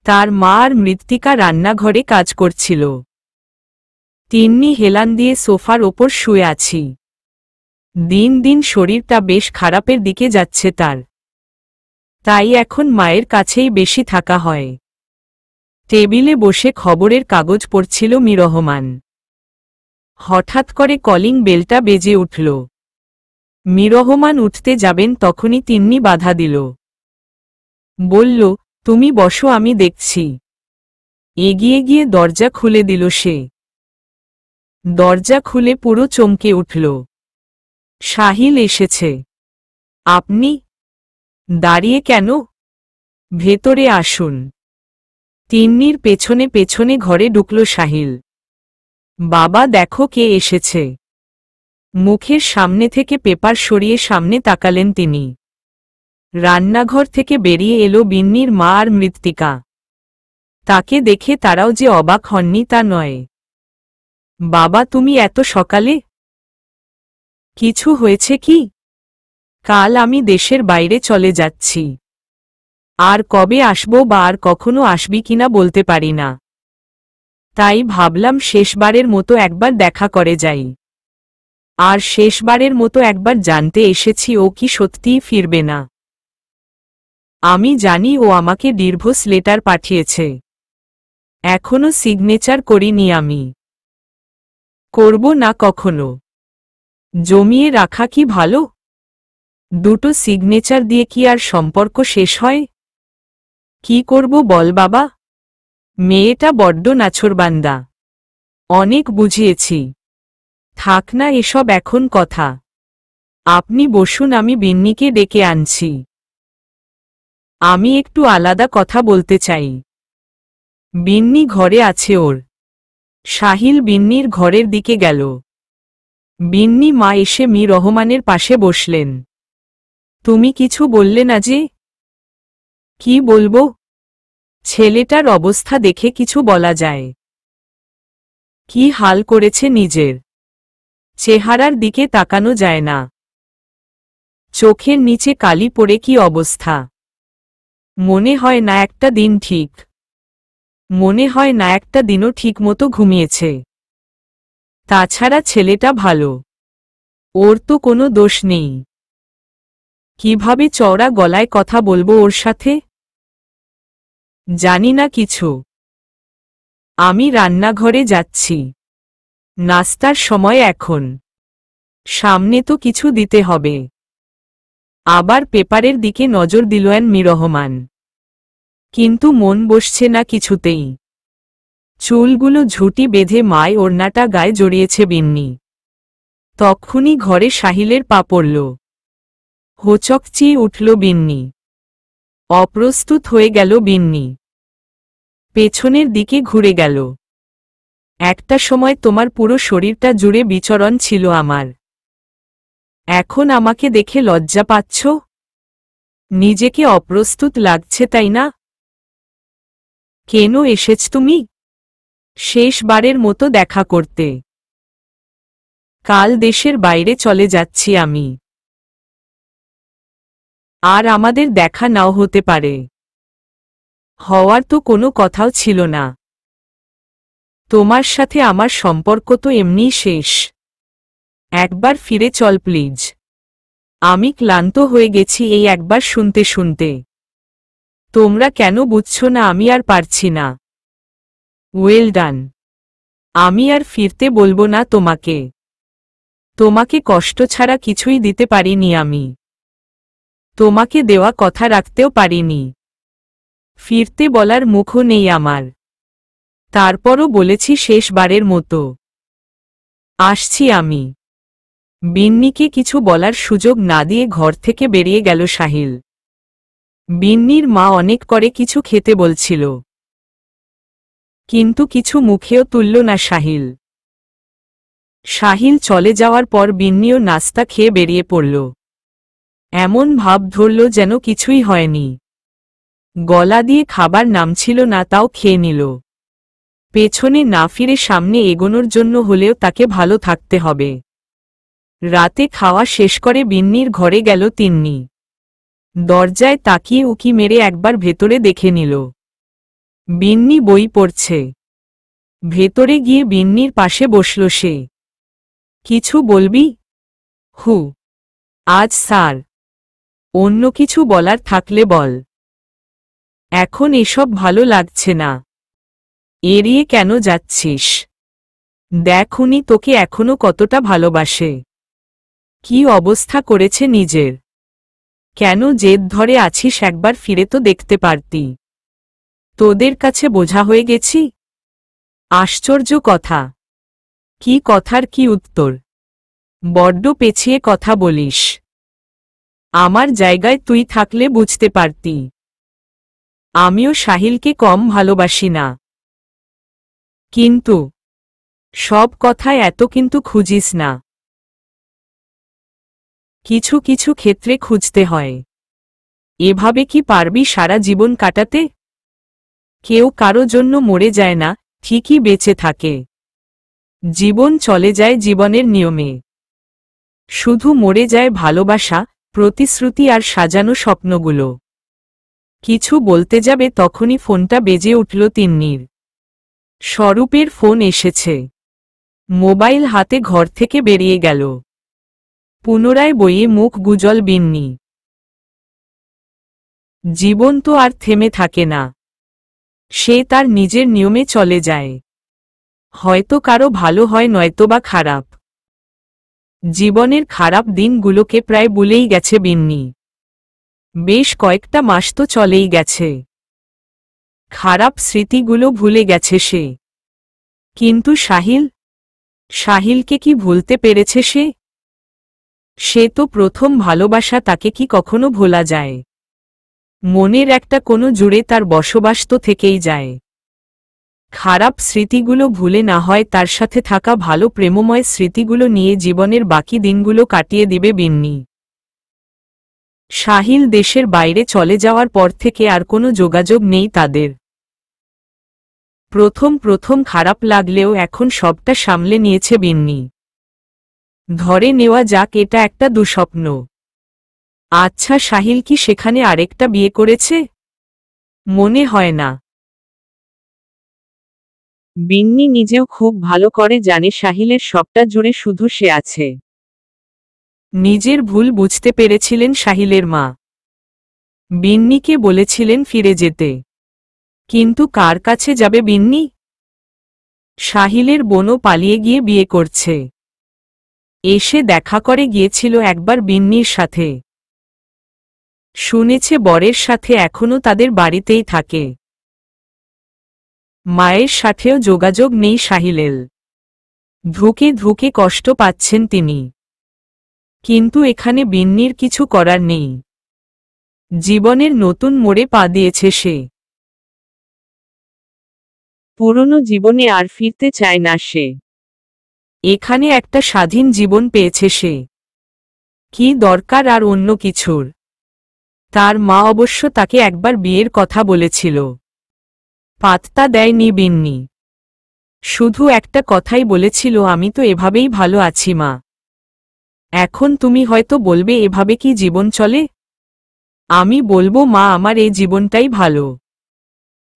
তার মা আর মৃত্তিকা রান্নাঘরে কাজ করছিল। তিন্নি হেলান দিয়ে সোফার ওপর শুয়ে আছি। দিন দিন শরীরটা বেশ খারাপের দিকে যাচ্ছে তার। তাই এখন মায়ের কাছেই বেশি থাকা হয়। টেবিলে বসে খবরের কাগজ পড়ছিল রহমান। হঠাৎ করে কলিং বেলটা বেজে উঠল। রহমান উঠতে যাবেন তখনই তিন্নি বাধা দিল। বলল, তুমি বসো, আমি দেখছি। এগিয়ে গিয়ে দরজা খুলে দিল সে। দরজা খুলে পুরো চমকে উঠল। সাহিল এসেছে। আপনি দাঁড়িয়ে কেন? ভেতরে আসুন। তিন্নির পেছনে পেছনে ঘরে ঢুকল সাহিল। বাবা, দেখো কে এসেছে। মুখের সামনে থেকে পেপার সরিয়ে সামনে তাকালেন তিনি। রান্নাঘর থেকে বেরিয়ে এলো বিন্নির মা আর মৃত্তিকা। তাকে দেখে তারাও যে অবাক হননি তা নয়। বাবা, তুমি এত সকালে? কিছু হয়েছে কি? কাল আমি দেশের বাইরে চলে যাচ্ছি। আর কবে আসবো বা আর কখনো আসবি কিনা বলতে পারি না। তাই ভাবলাম শেষবারের মতো একবার দেখা করে যাই। আর শেষবারের মতো একবার জানতে এসেছি ও কি সত্যিই ফিরবে না। আমি জানি ও আমাকে ডিভোর্স লেটার পাঠিয়েছে। এখনো সিগনেচার করিনি আমি। করব না কখনো। জমিয়ে রাখা কি ভালো? দুটো সিগনেচার দিয়ে কি আর সম্পর্ক শেষ হয়? কি করব বল বাবা? মেয়েটা বড্ড নাছোড়বান্দা। অনেক বুঝিয়েছি। থাক না এসব এখন কথা। আপনি বসুন, আমি বিন্নিকে ডেকে আনছি। আমি একটু আলাদা কথা বলতে চাই। বিন্নি ঘরে আছে ওর। সাহিল বিন্নির ঘরের দিকে গেল। বিন্নি মা এসে রহমানের পাশে বসলেন। তুমি কিছু বললে না যে? কি বলবো? ছেলেটার অবস্থা দেখে কিছু বলা যায়? কি হাল করেছে নিজের। চেহারার দিকে তাকানো যায় না। চোখের নিচে কালি পড়ে কি অবস্থা। মনে হয় না একটা দিন ঠিক। মনে হয় না একটা দিনও ঠিক মতো ঘুমিয়েছে। তাছাড়া ছেলেটা ভালো। ওর তো কোনো দোষ নেই। কিভাবে চওড়া গলায় কথা বলবো ওর সাথে? জানি না কিছু। আমি রান্নাঘরে যাচ্ছি। নাস্তার সময় এখন। সামনে তো কিছু দিতে হবে। আবার পেপারের দিকে নজর দিলেন রহমান। কিন্তু মন বসছে না কিছুতেই। চুলগুলো ঝুঁটি বেঁধে মায় ওড়নাটা গায়ে জড়িয়েছে বিন্নি। তক্ষুনি ঘরে সাহিলের পা পড়ল। হোঁচকচিয়ে উঠল বিন্নি। অপ্রস্তুত হয়ে গেল বিন্নি। পেছনের দিকে ঘুরে গেল। একটা সময় তোমার পুরো শরীরটা জুড়ে বিচরণ ছিল আমার। এখন আমাকে দেখে লজ্জা পাচ্ছ? নিজেকে অপ্রস্তুত লাগছে তাই না? কেন এসেছ তুমি? শেষবারের মতো দেখা করতে। কাল দেশের বাইরে চলে যাচ্ছি আমি। আর আমাদের দেখা নাও হতে পারে। হওয়ার তো কোনো কথাও ছিল না। তোমার সাথে আমার সম্পর্ক তো এমনিই শেষ। একবার ফিরে চল প্লিজ। আমি ক্লান্ত হয়ে গেছি এই একবার শুনতে শুনতে। তোমরা কেন বুঝছো না আমি আর পারছি না। Well done. আমি আর ফিরতে বলবো না তোমাকে। তোমাকে কষ্ট ছাড়া কিছুই দিতে পারিনি আমি। তোমাকে দেওয়া কথা রাখতেও পারিনি। ফিরতে বলার মুখও নেই আমার। তারপরও বলেছি শেষবারের মতো। আসছি আমি। বিন্নিকে কিছু বলার সুযোগ না দিয়ে ঘর থেকে বেরিয়ে গেল সাহিল। বিন্নির মা অনেক করে কিছু খেতে বলছিল, কিন্তু কিছু মুখেও তুলল না সাহিল। সাহিল চলে যাওয়ার পর বিন্নিও নাস্তা খেয়ে বেরিয়ে পড়ল। এমন ভাব ধরল যেন কিছুই হয়নি। গলা দিয়ে খাবার নামছিল না, তাও খেয়ে নিল। পেছনে না ফিরে সামনে এগোনোর জন্য হলেও তাকে ভালো থাকতে হবে। রাতে খাওয়া শেষ করে বিন্নির ঘরে গেল তিন্নি। দরজায় তাকিয়ে উকি মেরে একবার ভেতরে দেখে নিল। বিন্নি বই পড়ছে। ভেতরে গিয়ে বিন্নির পাশে বসল সে। কিছু বলবি? হু। আজ স্যার। অন্য কিছু বলার থাকলে বল। এখন এসব ভালো লাগছে না। এড়িয়ে কেন যাচ্ছিস? দেখ উনি তোকে এখনো কতটা ভালোবাসে। কি অবস্থা করেছে নিজের। কেন জেদ ধরে আছিস? একবার ফিরে তো দেখতে পারতি। তোদের কাছে বোঝা হয়ে গেছি? আশ্চর্য কথা। কি কথার কি উত্তর? বড্ড পেছিয়ে কথা বলিস। আমার জায়গায় তুই থাকলে বুঝতে পারতি। আমিও সাহিলকে কম ভালোবাসি না। কিন্তু সব কথায় এত কিন্তু খুঁজিস না। কিছু কিছু ক্ষেত্রে খুঁজতে হয়। এভাবে কি পারবি সারা জীবন কাটাতে? কেউ কারো জন্য মরে যায় না, ঠিকই বেঁচে থাকে। জীবন চলে যায় জীবনের নিয়মে। শুধু মরে যায় ভালোবাসা, প্রতিশ্রুতি আর সাজানো স্বপ্নগুলো। কিছু বলতে যাবে তখনই ফোনটা বেজে উঠল তিন্নির। স্বরূপের ফোন এসেছে। মোবাইল হাতে ঘর থেকে বেরিয়ে গেল। পুনরায় বইয়ে মুখ গুজল বিন্নি। জীবন তো আর থেমে থাকে না, সে তার নিজের নিয়মে চলে যায়। হয়তো কারো ভালো হয় নয়তোবা খারাপ। জীবনের খারাপ দিনগুলোকে প্রায় ভুলেই গেছে বিন্নি। বেশ কয়েকটা মাস তো চলেই গেছে। খারাপ স্মৃতিগুলো ভুলে গেছে সে। কিন্তু সাহিলকে কি ভুলতে পেরেছে সে? সে তো প্রথম ভালোবাসা, তাকে কি কখনো ভোলা যায়? মনের একটা কোনো জুড়ে তার বসবাস তো থেকেই যায়। খারাপ স্মৃতিগুলো ভুলে না হয় তার সাথে থাকা ভালো প্রেমময় স্মৃতিগুলো নিয়ে জীবনের বাকি দিনগুলো কাটিয়ে দিবে বিন্নি। সাহিল দেশের বাইরে চলে যাওয়ার পর থেকে আর কোনো যোগাযোগ নেই তাদের। প্রথম খারাপ লাগলেও এখন সবটা সামলে নিয়েছে বিন্নি। ধরে নেওয়া যাক এটা একটা দুঃস্বপ্ন। আচ্ছা, সাহিল কি সেখানে আরেকটা বিয়ে করেছে? মনে হয় না। বিন্নি নিজেও খুব ভালো করে জানে সাহিলের সবটা জুড়ে শুধু সে আছে। নিজের ভুল বুঝতে পেরেছিলেন সাহিলের মা। বিন্নিকে বলেছিলেন ফিরে যেতে। কিন্তু কার কাছে যাবে বিন্নি? সাহিলের বোনও পালিয়ে গিয়ে বিয়ে করছে। এসে দেখা করে গিয়েছিল একবার বিন্নির সাথে। শুনেছে বরের সাথে এখনো তাদের বাড়িতেই থাকে। মায়ের সাথেও যোগাযোগ নেই সাহিলের। ধুকে কষ্ট পাচ্ছেন তিনি। কিন্তু এখানে বিন্নির কিছু করার নেই। জীবনের নতুন মোড়ে পা দিয়েছে সে। পুরনো জীবনে আর ফিরতে চায় না সে। এখানে একটা স্বাধীন জীবন পেয়েছে সে। কি দরকার আর অন্য কিছুর? তার মা অবশ্য তাকে একবার বিয়ের কথা বলেছিল। পাত্তা দেয়নি বিন্নি। শুধু একটা কথাই বলেছিল, আমি তো এভাবেই ভালো আছি মা। এখন তুমি হয়তো বলবে এভাবে কি জীবন চলে? আমি বলবো মা, আমার এই জীবনটাই ভালো।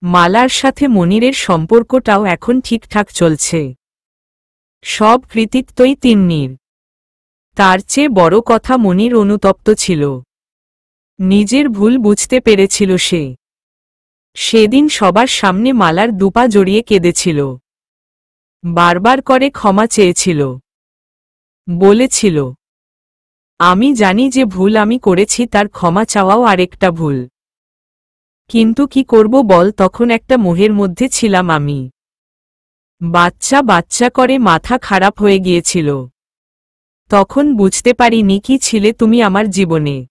মালার সাথে মনিরের সম্পর্কটাও এখন ঠিকঠাক চলছে। সব কৃতিত্বই তিন্নির। তার চেয়ে বড় কথা মনির অনুতপ্ত ছিল। নিজের ভুল বুঝতে পেরেছিল সে। সেদিন সবার সামনে মালার দুপা জড়িয়ে কেঁদেছিল। বারবার করে ক্ষমা চেয়েছিল। বলেছিল, আমি জানি যে ভুল আমি করেছি, তার ক্ষমা চাওয়াও আরেকটা ভুল। কিন্তু কি করব বল, তখন একটা মোহের মধ্যে ছিলাম আমি। বাচ্চা করে মাথা খারাপ হয়ে গিয়েছিল। তখন বুঝতে পারিনি কি ছিলে তুমি আমার জীবনে।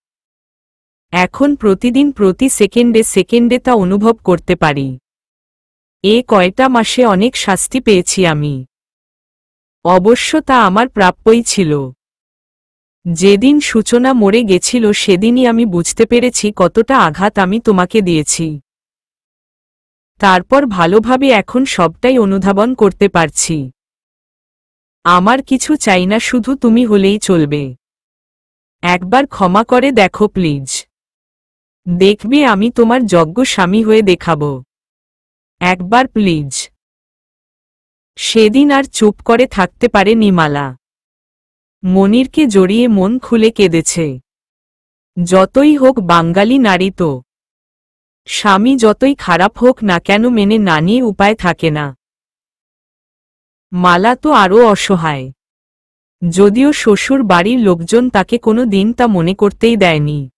এখন প্রতিদিন প্রতি সেকেন্ডে তা অনুভব করতে পারি। এ কয়টা মাসে অনেক শাস্তি পেয়েছি আমি। অবশ্য তা আমার প্রাপ্যই ছিল। যেদিন সূচনা মরে গেছিল সেদিনই আমি বুঝতে পেরেছি কতটা আঘাত আমি তোমাকে দিয়েছি। তারপর ভালোভাবে এখন সবটাই অনুধাবন করতে পারছি। আমার কিছু চাই না, শুধু তুমি হলেই চলবে। একবার ক্ষমা করে দেখো প্লিজ। দেখবে আমি তোমার যোগ্য স্বামী হয়ে দেখাবো। একবার প্লিজ। সেদিন আর চুপ করে থাকতে পারেনি মালা। মনিরকে জড়িয়ে মন খুলে কেঁদেছে। যতই হোক বাঙালি নারী তো। স্বামী যতই খারাপ হোক না কেন মেনে না নিয়ে উপায় থাকে না। মালা তো আরও অসহায়। যদিও শ্বশুর বাড়ির লোকজন তাকে কোনো দিন তা মনে করতেই দেয়নি।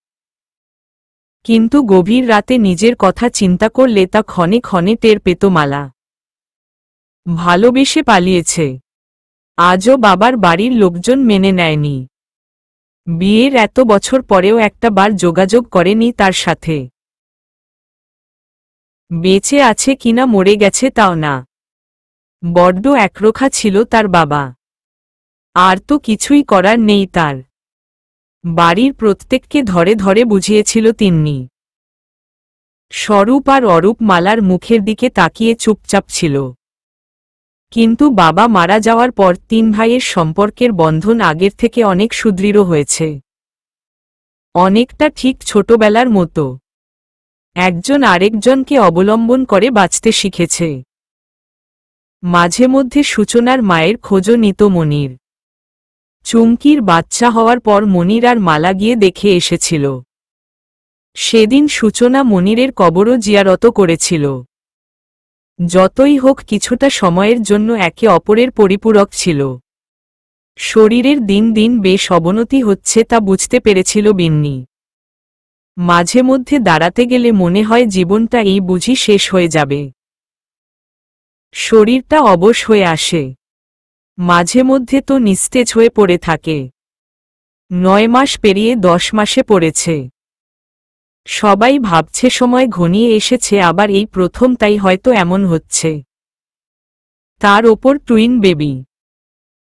কিন্তু গভীর রাতে নিজের কথা চিন্তা করলে তা ক্ষণে ক্ষণে টের পেত মালা। ভালোবেসে পালিয়েছে। আজও বাবার বাড়ির লোকজন মেনে নেয়নি। বিয়ের এত বছর পরেও একটা বার যোগাযোগ করেনি তার সাথে। বেঁচে আছে কিনা মরে গেছে তাও না। বড্ড একরোখা ছিল তার বাবা। আর তো কিছুই করার নেই তার। বাড়ির প্রত্যেককে ধরে ধরে বুঝিয়েছিল তিন্নি। স্বরূপ আর অরূপ মালার মুখের দিকে তাকিয়ে চুপচাপ ছিল। কিন্তু বাবা মারা যাওয়ার পর তিন ভাইয়ের সম্পর্কের বন্ধন আগের থেকে অনেক সুদৃঢ় হয়েছে। অনেকটা ঠিক ছোটবেলার মতো। একজন আরেকজনকে অবলম্বন করে বাঁচতে শিখেছে। মাঝে মধ্যে সূচনার মায়ের খোঁজও নিত মনির। চুমকির বাচ্চা হওয়ার পর মনির আর মালা গিয়ে দেখে এসেছিল। সেদিন সূচনা মনিরের কবরও জিয়ারত করেছিল। যতই হোক কিছুটা সময়ের জন্য একে অপরের পরিপূরক ছিল। শরীরের দিন দিন বেশ অবনতি হচ্ছে তা বুঝতে পেরেছিল বিন্নি। মাঝে মধ্যে দাঁড়াতে গেলে মনে হয় জীবনটা এই বুঝি শেষ হয়ে যাবে। শরীরটা অবশ হয়ে আসে। মাঝে মধ্যে তো নিস্তেজ হয়ে পড়ে থাকে। 9 মাস পেরিয়ে 10 মাসে পড়েছে। সবাই ভাবছে সময় ঘনিয়ে এসেছে, আবার এই প্রথম তাই হয়তো এমন হচ্ছে। তার ওপর টুইন বেবি।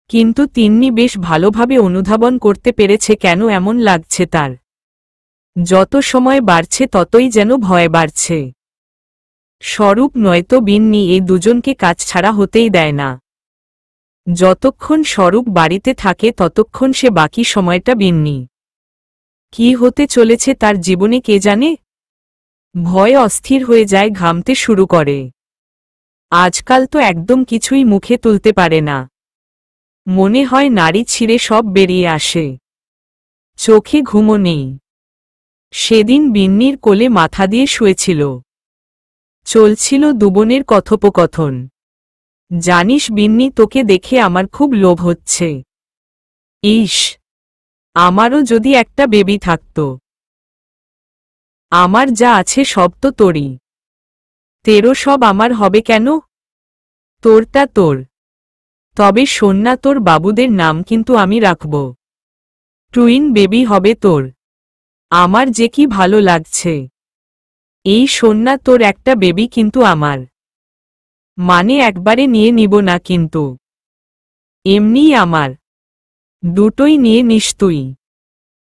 কিন্তু তিন্নি বেশ ভালোভাবে অনুধাবন করতে পেরেছে কেন এমন লাগছে তার। যত সময় বাড়ছে ততই যেন ভয় বাড়ছে। স্বরূপ নয়তো বিন্নি এই দুজনকে কাজ ছাড়া হতেই দেয় না। যতক্ষণ স্বরূপ বাড়িতে থাকে ততক্ষণ সে বাকি সময়টা বিন্নি। কি হতে চলেছে তার জীবনে কে জানে। ভয়ে অস্থির হয়ে যায়, ঘামতে শুরু করে। আজকাল তো একদম কিছুই মুখে তুলতে পারে না। মনে হয় নাড়ি ছিঁড়ে সব বেরিয়ে আসে। চোখে ঘুমও নেই। সেদিন বিন্নির কোলে মাথা দিয়ে শুয়েছিল। চলছিল দুবোনের কথোপকথন। জানিস বিন্নি, তোকে দেখে আমার খুব লোভ হচ্ছে। ইস, আমারও যদি একটা বেবি থাকত। আমার যা আছে সব তো তোরই। তেরো সব আমার হবে কেন? তোরটা তোর। তবে শোন না, তোর বাবুদের নাম কিন্তু আমি রাখব। টুইন বেবি হবে তোর। আমার যে কি ভালো লাগছে। এই শোন না, তোর একটা বেবি কিন্তু আমার। মানে একবারে নিয়ে নিব না কিন্তু। এমনিই আমার। দুটোই নিয়ে নিস তুই।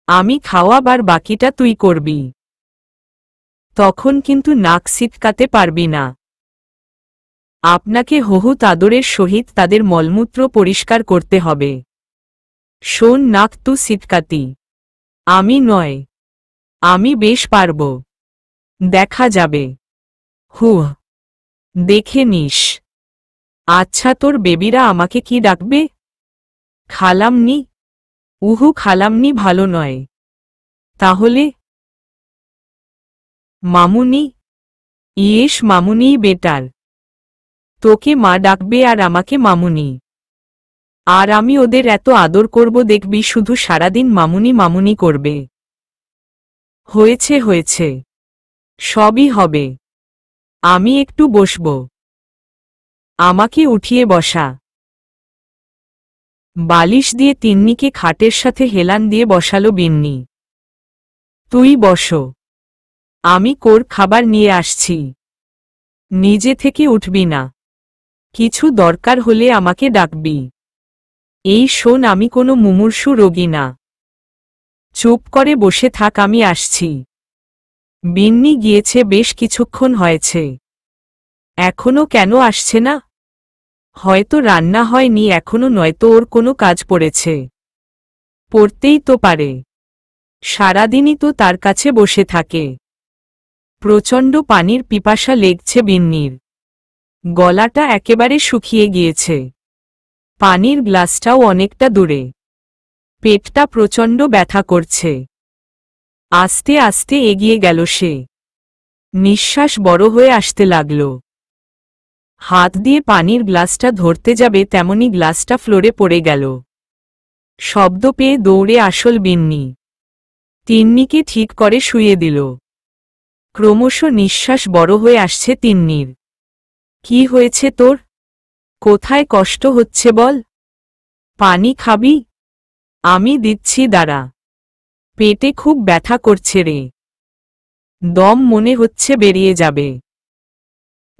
আমি খাওয়াবার বাকিটা তুই করবি। তখন কিন্তু নাক সিটকাতে পারবি না। আপনাকে বহুত আদরের সহিত তাদের মলমূত্র পরিষ্কার করতে হবে। শোন, নাক তু সিটকাতি। আমি নয়। আমি বেশ পারব। দেখা যাবে। হুহ, দেখে নিস। আচ্ছা, তোর বেবিরা আমাকে কি ডাকবে? খালামনি? উহু, খালামনি ভালো নয়। তাহলে মামুনি? ইয়েস, মামুনিই বেটার। তোকে মা ডাকবে আর আমাকে মামুনি। আর আমি ওদের এত আদর করব দেখবি, শুধু সারাদিন মামুনি মামুনি করবে। হয়েছে হয়েছে, সবই হবে। আমি একটু বসব। আমাকে উঠিয়ে বসা। বালিশ দিয়ে তিন্নিকে খাটের সাথে হেলান দিয়ে বসালো বিন্নি। তুই বসো, আমি কোর খাবার নিয়ে আসছি। নিজে থেকে উঠবি না। কিছু দরকার হলে আমাকে ডাকবি। এই শোন, আমি কোনো মুমূর্ষু রোগী না। চুপ করে বসে থাক, আমি আসছি। বিন্নি গিয়েছে বেশ কিছুক্ষণ হয়েছে। এখনো কেন আসছে না? হয়তো রান্না হয়নি এখনো, নয়তো ওর কোনো কাজ পড়েছে। পড়তেই তো পারে। সারাদিনই তো তার কাছে বসে থাকে। প্রচণ্ড পানির পিপাসা লেগছে বিন্নির। গলাটা একেবারে শুকিয়ে গিয়েছে। পানির গ্লাসটাও অনেকটা দূরে। পেটটা প্রচণ্ড ব্যথা করছে। আস্তে আস্তে এগিয়ে গেল সে। নিঃশ্বাস বড় হয়ে আসতে লাগল। হাত দিয়ে পানির গ্লাসটা ধরতে যাবে তেমনি গ্লাসটা ফ্লোরে পড়ে গেল। শব্দ পেয়ে দৌড়ে আসল বিন্নি। তিন্নিকে ঠিক করে শুইয়ে দিল। ক্রমশ নিঃশ্বাস বড় হয়ে আসছে তিন্নির। কি হয়েছে তোর? কোথায় কষ্ট হচ্ছে বল? পানি খাবি? আমি দিচ্ছি, দাঁড়া। পেটে খুব ব্যথা করছে রে। দম মনে হচ্ছে বেরিয়ে যাবে।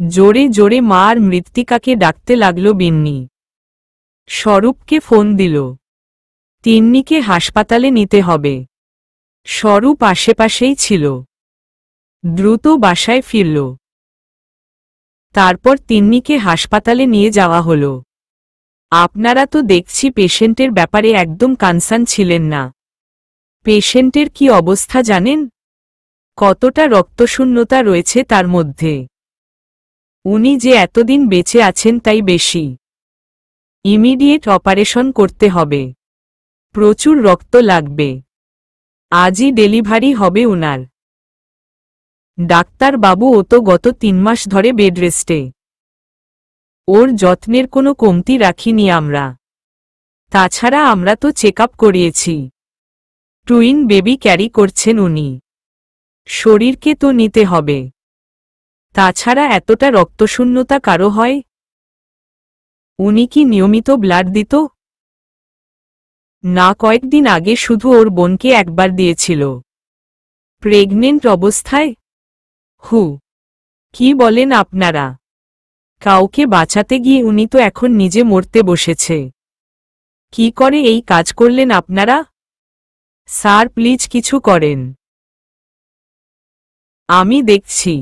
জোরে জোরে মা আর মৃত্তিকাকে ডাকতে লাগল বিন্নি। স্বরূপকে ফোন দিল। তিন্নিকে হাসপাতালে নিতে হবে। স্বরূপ আশেপাশেই ছিল। দ্রুত বাসায় ফিরল। তারপর তিন্নিকে হাসপাতালে নিয়ে যাওয়া হলো। আপনারা তো দেখছি পেশেন্টের ব্যাপারে একদম কনসার্ন ছিলেন না। পেশেন্টের কি অবস্থা জানেন? কতটা রক্তশূন্যতা রয়েছে তার মধ্যে। উনি যে এতদিন বেঁচে আছেন তাই বেশি। ইমিডিয়েট অপারেশন করতে হবে। প্রচুর রক্ত লাগবে। আজই ডেলিভারি হবে উনার। ডাক্তার বাবু ও তো গত 3 মাস ধরে বেড রেস্টে। ওর যত্নের কোনো কমতি রাখিনি আমরা। তাছাড়া আমরা তো চেক আপ করিয়েছি। টুইন বেবি ক্যারি করছেন উনি। শরীরকে তো নিতে হবে। তাছাড়া এতটা রক্তশূন্যতা কারো হয়? উনি কি নিয়মিত ব্লাড দিত? না, কয়েকদিন আগে শুধু ওর বোনকে একবার দিয়েছিল। প্রেগনেন্ট অবস্থায়? হু, কি বলেন আপনারা? কাউকে বাঁচাতে গিয়ে উনি তো এখন নিজে মরতে বসেছে। কি করে এই কাজ করলেন আপনারা? স্যার প্লিজ কিছু করেন। আমি দেখছি।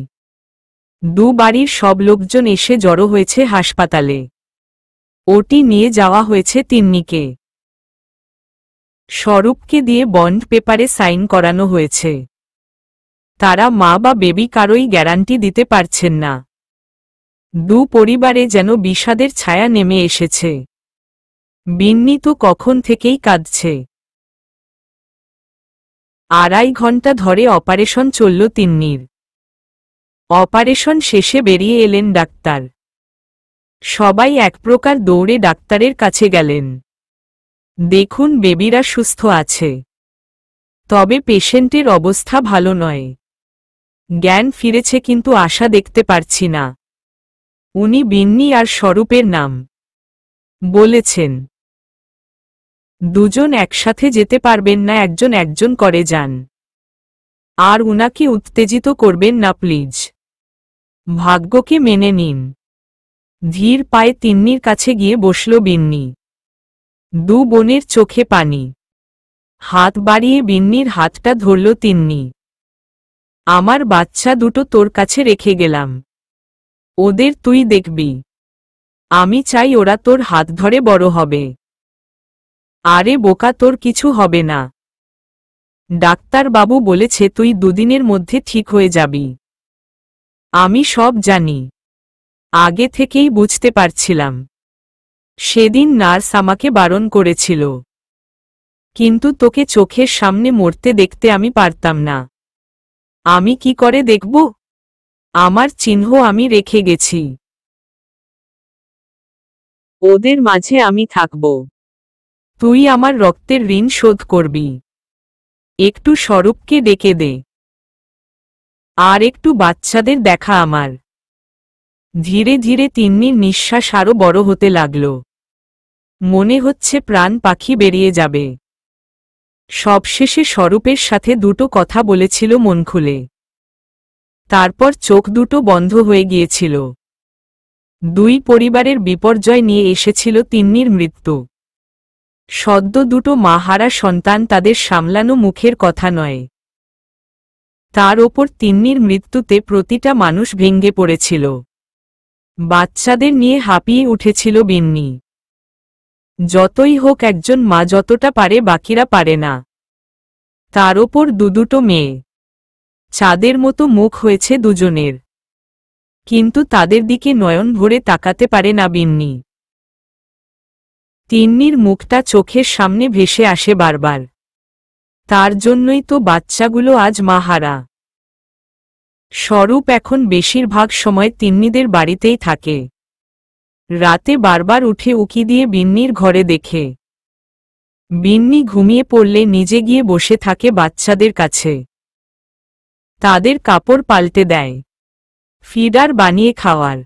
বাড়ির সব লোকজন এসে জড়ো হয়েছে হাসপাতালে। ওটি নিয়ে যাওয়া হয়েছে তিন্নিকে। স্বরূপকে দিয়ে বন্ড পেপারে সাইন করানো হয়েছে। তারা মা বা বেবি কারোই গ্যারান্টি দিতে পারছেন না। পরিবারে যেন বিষাদের ছায়া নেমে এসেছে। বিন্নি তো কখন থেকেই কাঁদছে। 2.5 ঘন্টা ধরে অপারেশন চলল তিন্নির। অপারেশন শেষে বেরিয়ে এলেন ডাক্তার। সবাই এক প্রকার দৌড়ে ডাক্তারের কাছে গেলেন। দেখুন বেবিরা সুস্থ আছে। তবে পেশেন্টের অবস্থা ভালো নয়। জ্ঞান ফিরেছে কিন্তু আশা দেখতে পারছি না। উনি বিন্নি আর স্বরূপের নাম বলেছেন। দুজন একসাথে যেতে পারবেন না, একজন একজন করে যান। আর উনাকে উত্তেজিত করবেন না প্লিজ। ভাগ্যকে মেনে নিন। ধীর পায়ে তিন্নির কাছে গিয়ে বসল বিন্নি। বোনের চোখে পানি। হাত বাড়িয়ে বিন্নির হাতটা ধরল তিন্নি। আমার বাচ্চা দুটো তোর কাছে রেখে গেলাম। ওদের তুই দেখবি। আমি চাই ওরা তোর হাত ধরে বড় হবে। আরে বোকা, তোর কিছু হবে না। ডাক্তার বাবু বলেছে তুই 2 দিনের মধ্যে ঠিক হয়ে যাবি। আমি সব জানি। আগে থেকেই বুঝতে পারছিলাম। সেদিন নার্স আমাকে বারণ করেছিল। কিন্তু তোকে চোখের সামনে মরতে দেখতে আমি পারতাম না। আমি কি করে দেখব? আমার চিহ্ন আমি রেখে গেছি। ওদের মাঝে আমি থাকব। তুই আমার রক্তের ঋণ শোধ করবি। একটু স্বরূপকে ডেকে দে। আর একটু বাচ্চাদের দেখা আমার। ধীরে ধীরে তিন্নির নিঃশ্বাস আরো বড় হতে লাগল। মনে হচ্ছে প্রাণ পাখি বেরিয়ে যাবে। সবশেষে স্বরূপের সাথে 2 কথা বলেছিল মন খুলে। তারপর চোখ দুটো বন্ধ হয়ে গিয়েছিল। 2 পরিবারের বিপর্যয় নিয়ে এসেছিল তিন্নির মৃত্যু। সদ্য 2 মাহারা সন্তান, তাদের সামলানো মুখের কথা নয়। তার ওপর তিন্নির মৃত্যুতে প্রতিটা মানুষ ভেঙে পড়েছিল। বাচ্চাদের নিয়ে হাঁপিয়ে উঠেছিল বিন্নি। যতই হোক একজন মা যতটা পারে বাকিরা পারে না। তার ওপর 2 মেয়ে। চাঁদের মতো মুখ হয়েছে দুজনের। কিন্তু তাদের দিকে নয়ন ভরে তাকাতে পারে না বিন্নি। তিন্নির মুখটা চোখের সামনে ভেসে আসে বারবার। তার জন্যই তো বাচ্চাগুলো আজ মাহারা। স্বরূপ এখন বেশিরভাগ সময় তিন্নিদের বাড়িতেই থাকে। রাতে বারবার উঠে উকি দিয়ে বিন্নির ঘরে দেখে। বিন্নি ঘুমিয়ে পড়লে নিজে গিয়ে বসে থাকে বাচ্চাদের কাছে। তাদের কাপড় পাল্টে দেয়। ফিডার বানিয়ে খাওয়ার।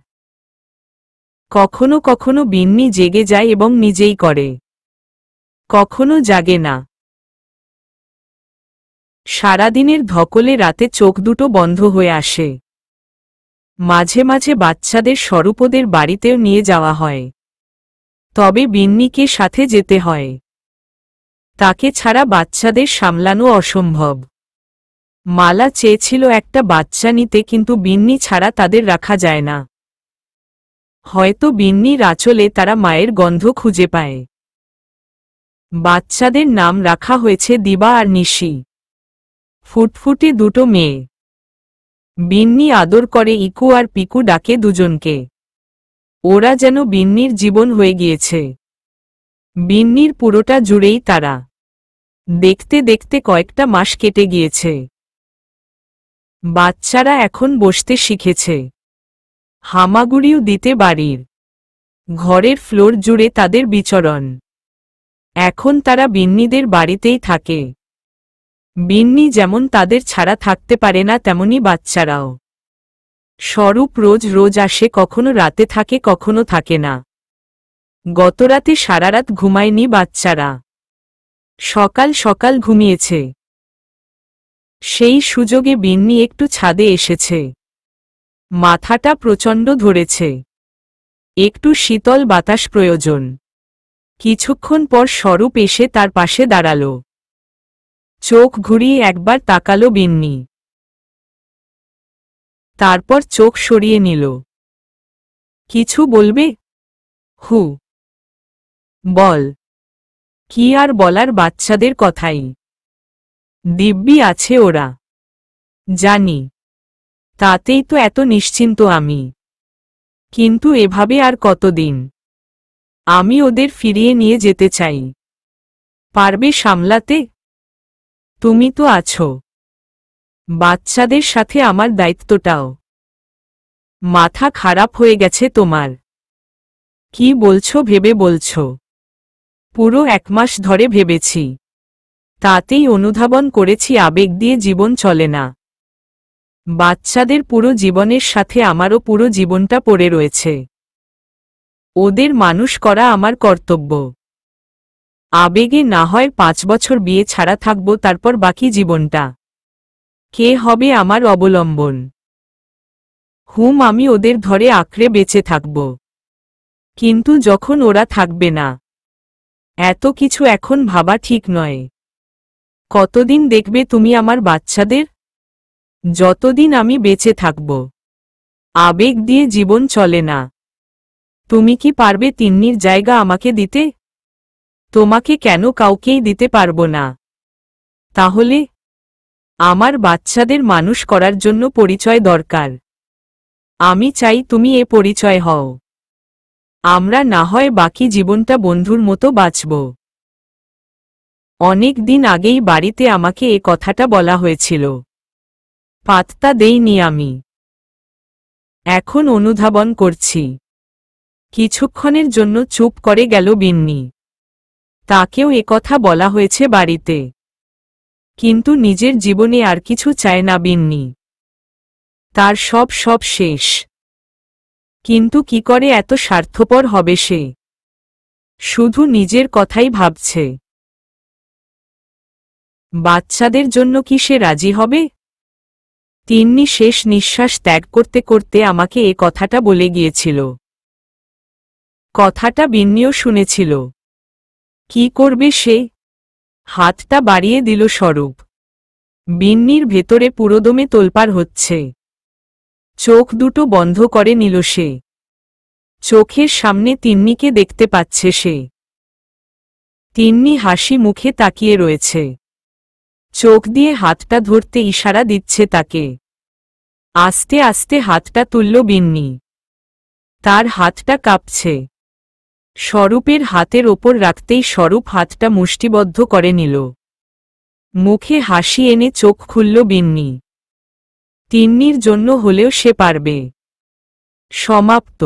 কখনো কখনো বিন্নি জেগে যায় এবং নিজেই করে। কখনো জাগে না। সারাদিনের ধকলে রাতে চোখ দুটো বন্ধ হয়ে আসে। মাঝে মাঝে বাচ্চাদের স্বরূপদের বাড়িতেও নিয়ে যাওয়া হয়। তবে বিন্নিকে সাথে যেতে হয়। তাকে ছাড়া বাচ্চাদের সামলানো অসম্ভব। মালা চেয়েছিল একটা বাচ্চা নিতে, কিন্তু বিন্নি ছাড়া তাদের রাখা যায় না। হয়তো বিন্নির আঁচলে তারা মায়ের গন্ধ খুঁজে পায়। বাচ্চাদের নাম রাখা হয়েছে দিবা আর নিশি। ফুটফুটে 2 মেয়ে। বিন্নি আদর করে ইকু আর পিকু ডাকে দুজনকে। ওরা যেন বিন্নির জীবন হয়ে গিয়েছে। বিন্নির পুরোটা জুড়েই তারা। দেখতে দেখতে কয়েকটা মাস কেটে গিয়েছে। বাচ্চারা এখন বসতে শিখেছে, হামাগুড়িও দিতে বাড়ির ঘরের ফ্লোর জুড়ে তাদের বিচরণ। এখন তারা বিন্নিদের বাড়িতেই থাকে। বিন্নি যেমন তাদের ছাড়া থাকতে পারে না, তেমনি বাচ্চারাও। স্বরূপ রোজ রোজ আসে, কখনো রাতে থাকে কখনো থাকে না। গতরাতে সারারাত ঘুমায়নি বাচ্চারা, সকাল সকাল ঘুমিয়েছে। সেই সুযোগে বিন্নি একটু ছাদে এসেছে। মাথাটা প্রচণ্ড ধরেছে, একটু শীতল বাতাস প্রয়োজন। কিছুক্ষণ পর স্বরূপ এসে তার পাশে দাঁড়াল। চোখ ঘুরিয়ে একবার তাকালো বিন্নি, তারপর চোখ সরিয়ে নিল। কিছু বলবে? হু, বল। কি আর বলার, বাচ্চাদের কথাই। দিব্যি আছে ওরা, জানি। তাতেই তো এত নিশ্চিন্ত আমি। কিন্তু এভাবে আর কতদিন? আমি ওদের ফিরিয়ে নিয়ে যেতে চাই। পারবে সামলাতে? তুমি তো আছো। বাচ্চাদের সাথে আমার দায়িত্বটাও। মাথা খারাপ হয়ে গেছে তোমার? কি বলছো ভেবে বলছো? পুরো 1 মাস ধরে ভেবেছি, তাতেই অনুধাবন করেছি আবেগ দিয়ে জীবন চলে না। বাচ্চাদের পুরো জীবনের সাথে আমারও পুরো জীবনটা পড়ে রয়েছে। ওদের মানুষ করা আমার কর্তব্য। আবেগে না হয় 5 বছর বিয়ে ছাড়া থাকব, তারপর বাকি জীবনটা কে হবে আমার অবলম্বন? আমি ওদের ধরে আঁকড়ে বেঁচে থাকব। কিন্তু যখন ওরা থাকবে না, এত কিছু এখন ভাবা ঠিক নয়। কতদিন দেখবে তুমি আমার বাচ্চাদের? যতদিন আমি বেঁচে থাকব। আবেগ দিয়ে জীবন চলে না। তুমি কি পারবে তিন্নির জায়গা আমাকে দিতে? তোমাকে কেন, কাউকেই দিতে পারবো না। তাহলে আমার বাচ্চাদের মানুষ করার জন্য পরিচয় দরকার। আমি চাই তুমি এ পরিচয় হও। আমরা না হয় বাকি জীবনটা বন্ধুর মতো বাঁচব। অনেক দিন আগেই বাড়িতে আমাকে এ কথাটা বলা হয়েছিল, পাত্তা দেইনি আমি। এখন অনুধাবন করছি। কিছুক্ষণের জন্য চুপ করে গেল বিন্নি। তাকেও একথা বলা হয়েছে বাড়িতে, কিন্তু নিজের জীবনে আর কিছু চায় না বিন্নি। তার সব শেষ। কিন্তু কি করে এত স্বার্থপর হবে সে? শুধু নিজের কথাই ভাবছে। বাচ্চাদের জন্য কি সে রাজি হবে? তিন্নি শেষ নিঃশ্বাস ত্যাগ করতে করতে আমাকে এ কথাটা বলে গিয়েছিল। কথাটা বিন্নিও শুনেছিল। কি করবে সে? হাতটা বাড়িয়ে দিল স্বরূপ। বিন্নির ভেতরে পুরোদমে তোলপাড় হচ্ছে। চোখ দুটো বন্ধ করে নিল সে। চোখের সামনে তিন্নিকে দেখতে পাচ্ছে সে। তিন্নি হাসি মুখে তাকিয়ে রয়েছে, চোখ দিয়ে হাতটা ধরতে ইশারা দিচ্ছে তাকে। আস্তে আস্তে হাতটা তুলল বিন্নি। তার হাতটা কাঁপছে। স্বরূপের হাতের ওপর রাখতেই স্বরূপ হাতটা মুষ্টিবদ্ধ করে নিল। মুখে হাসি এনে চোখ খুলল বিন্নি। তিন্নির জন্য হলেও সে পারবে। সমাপ্ত।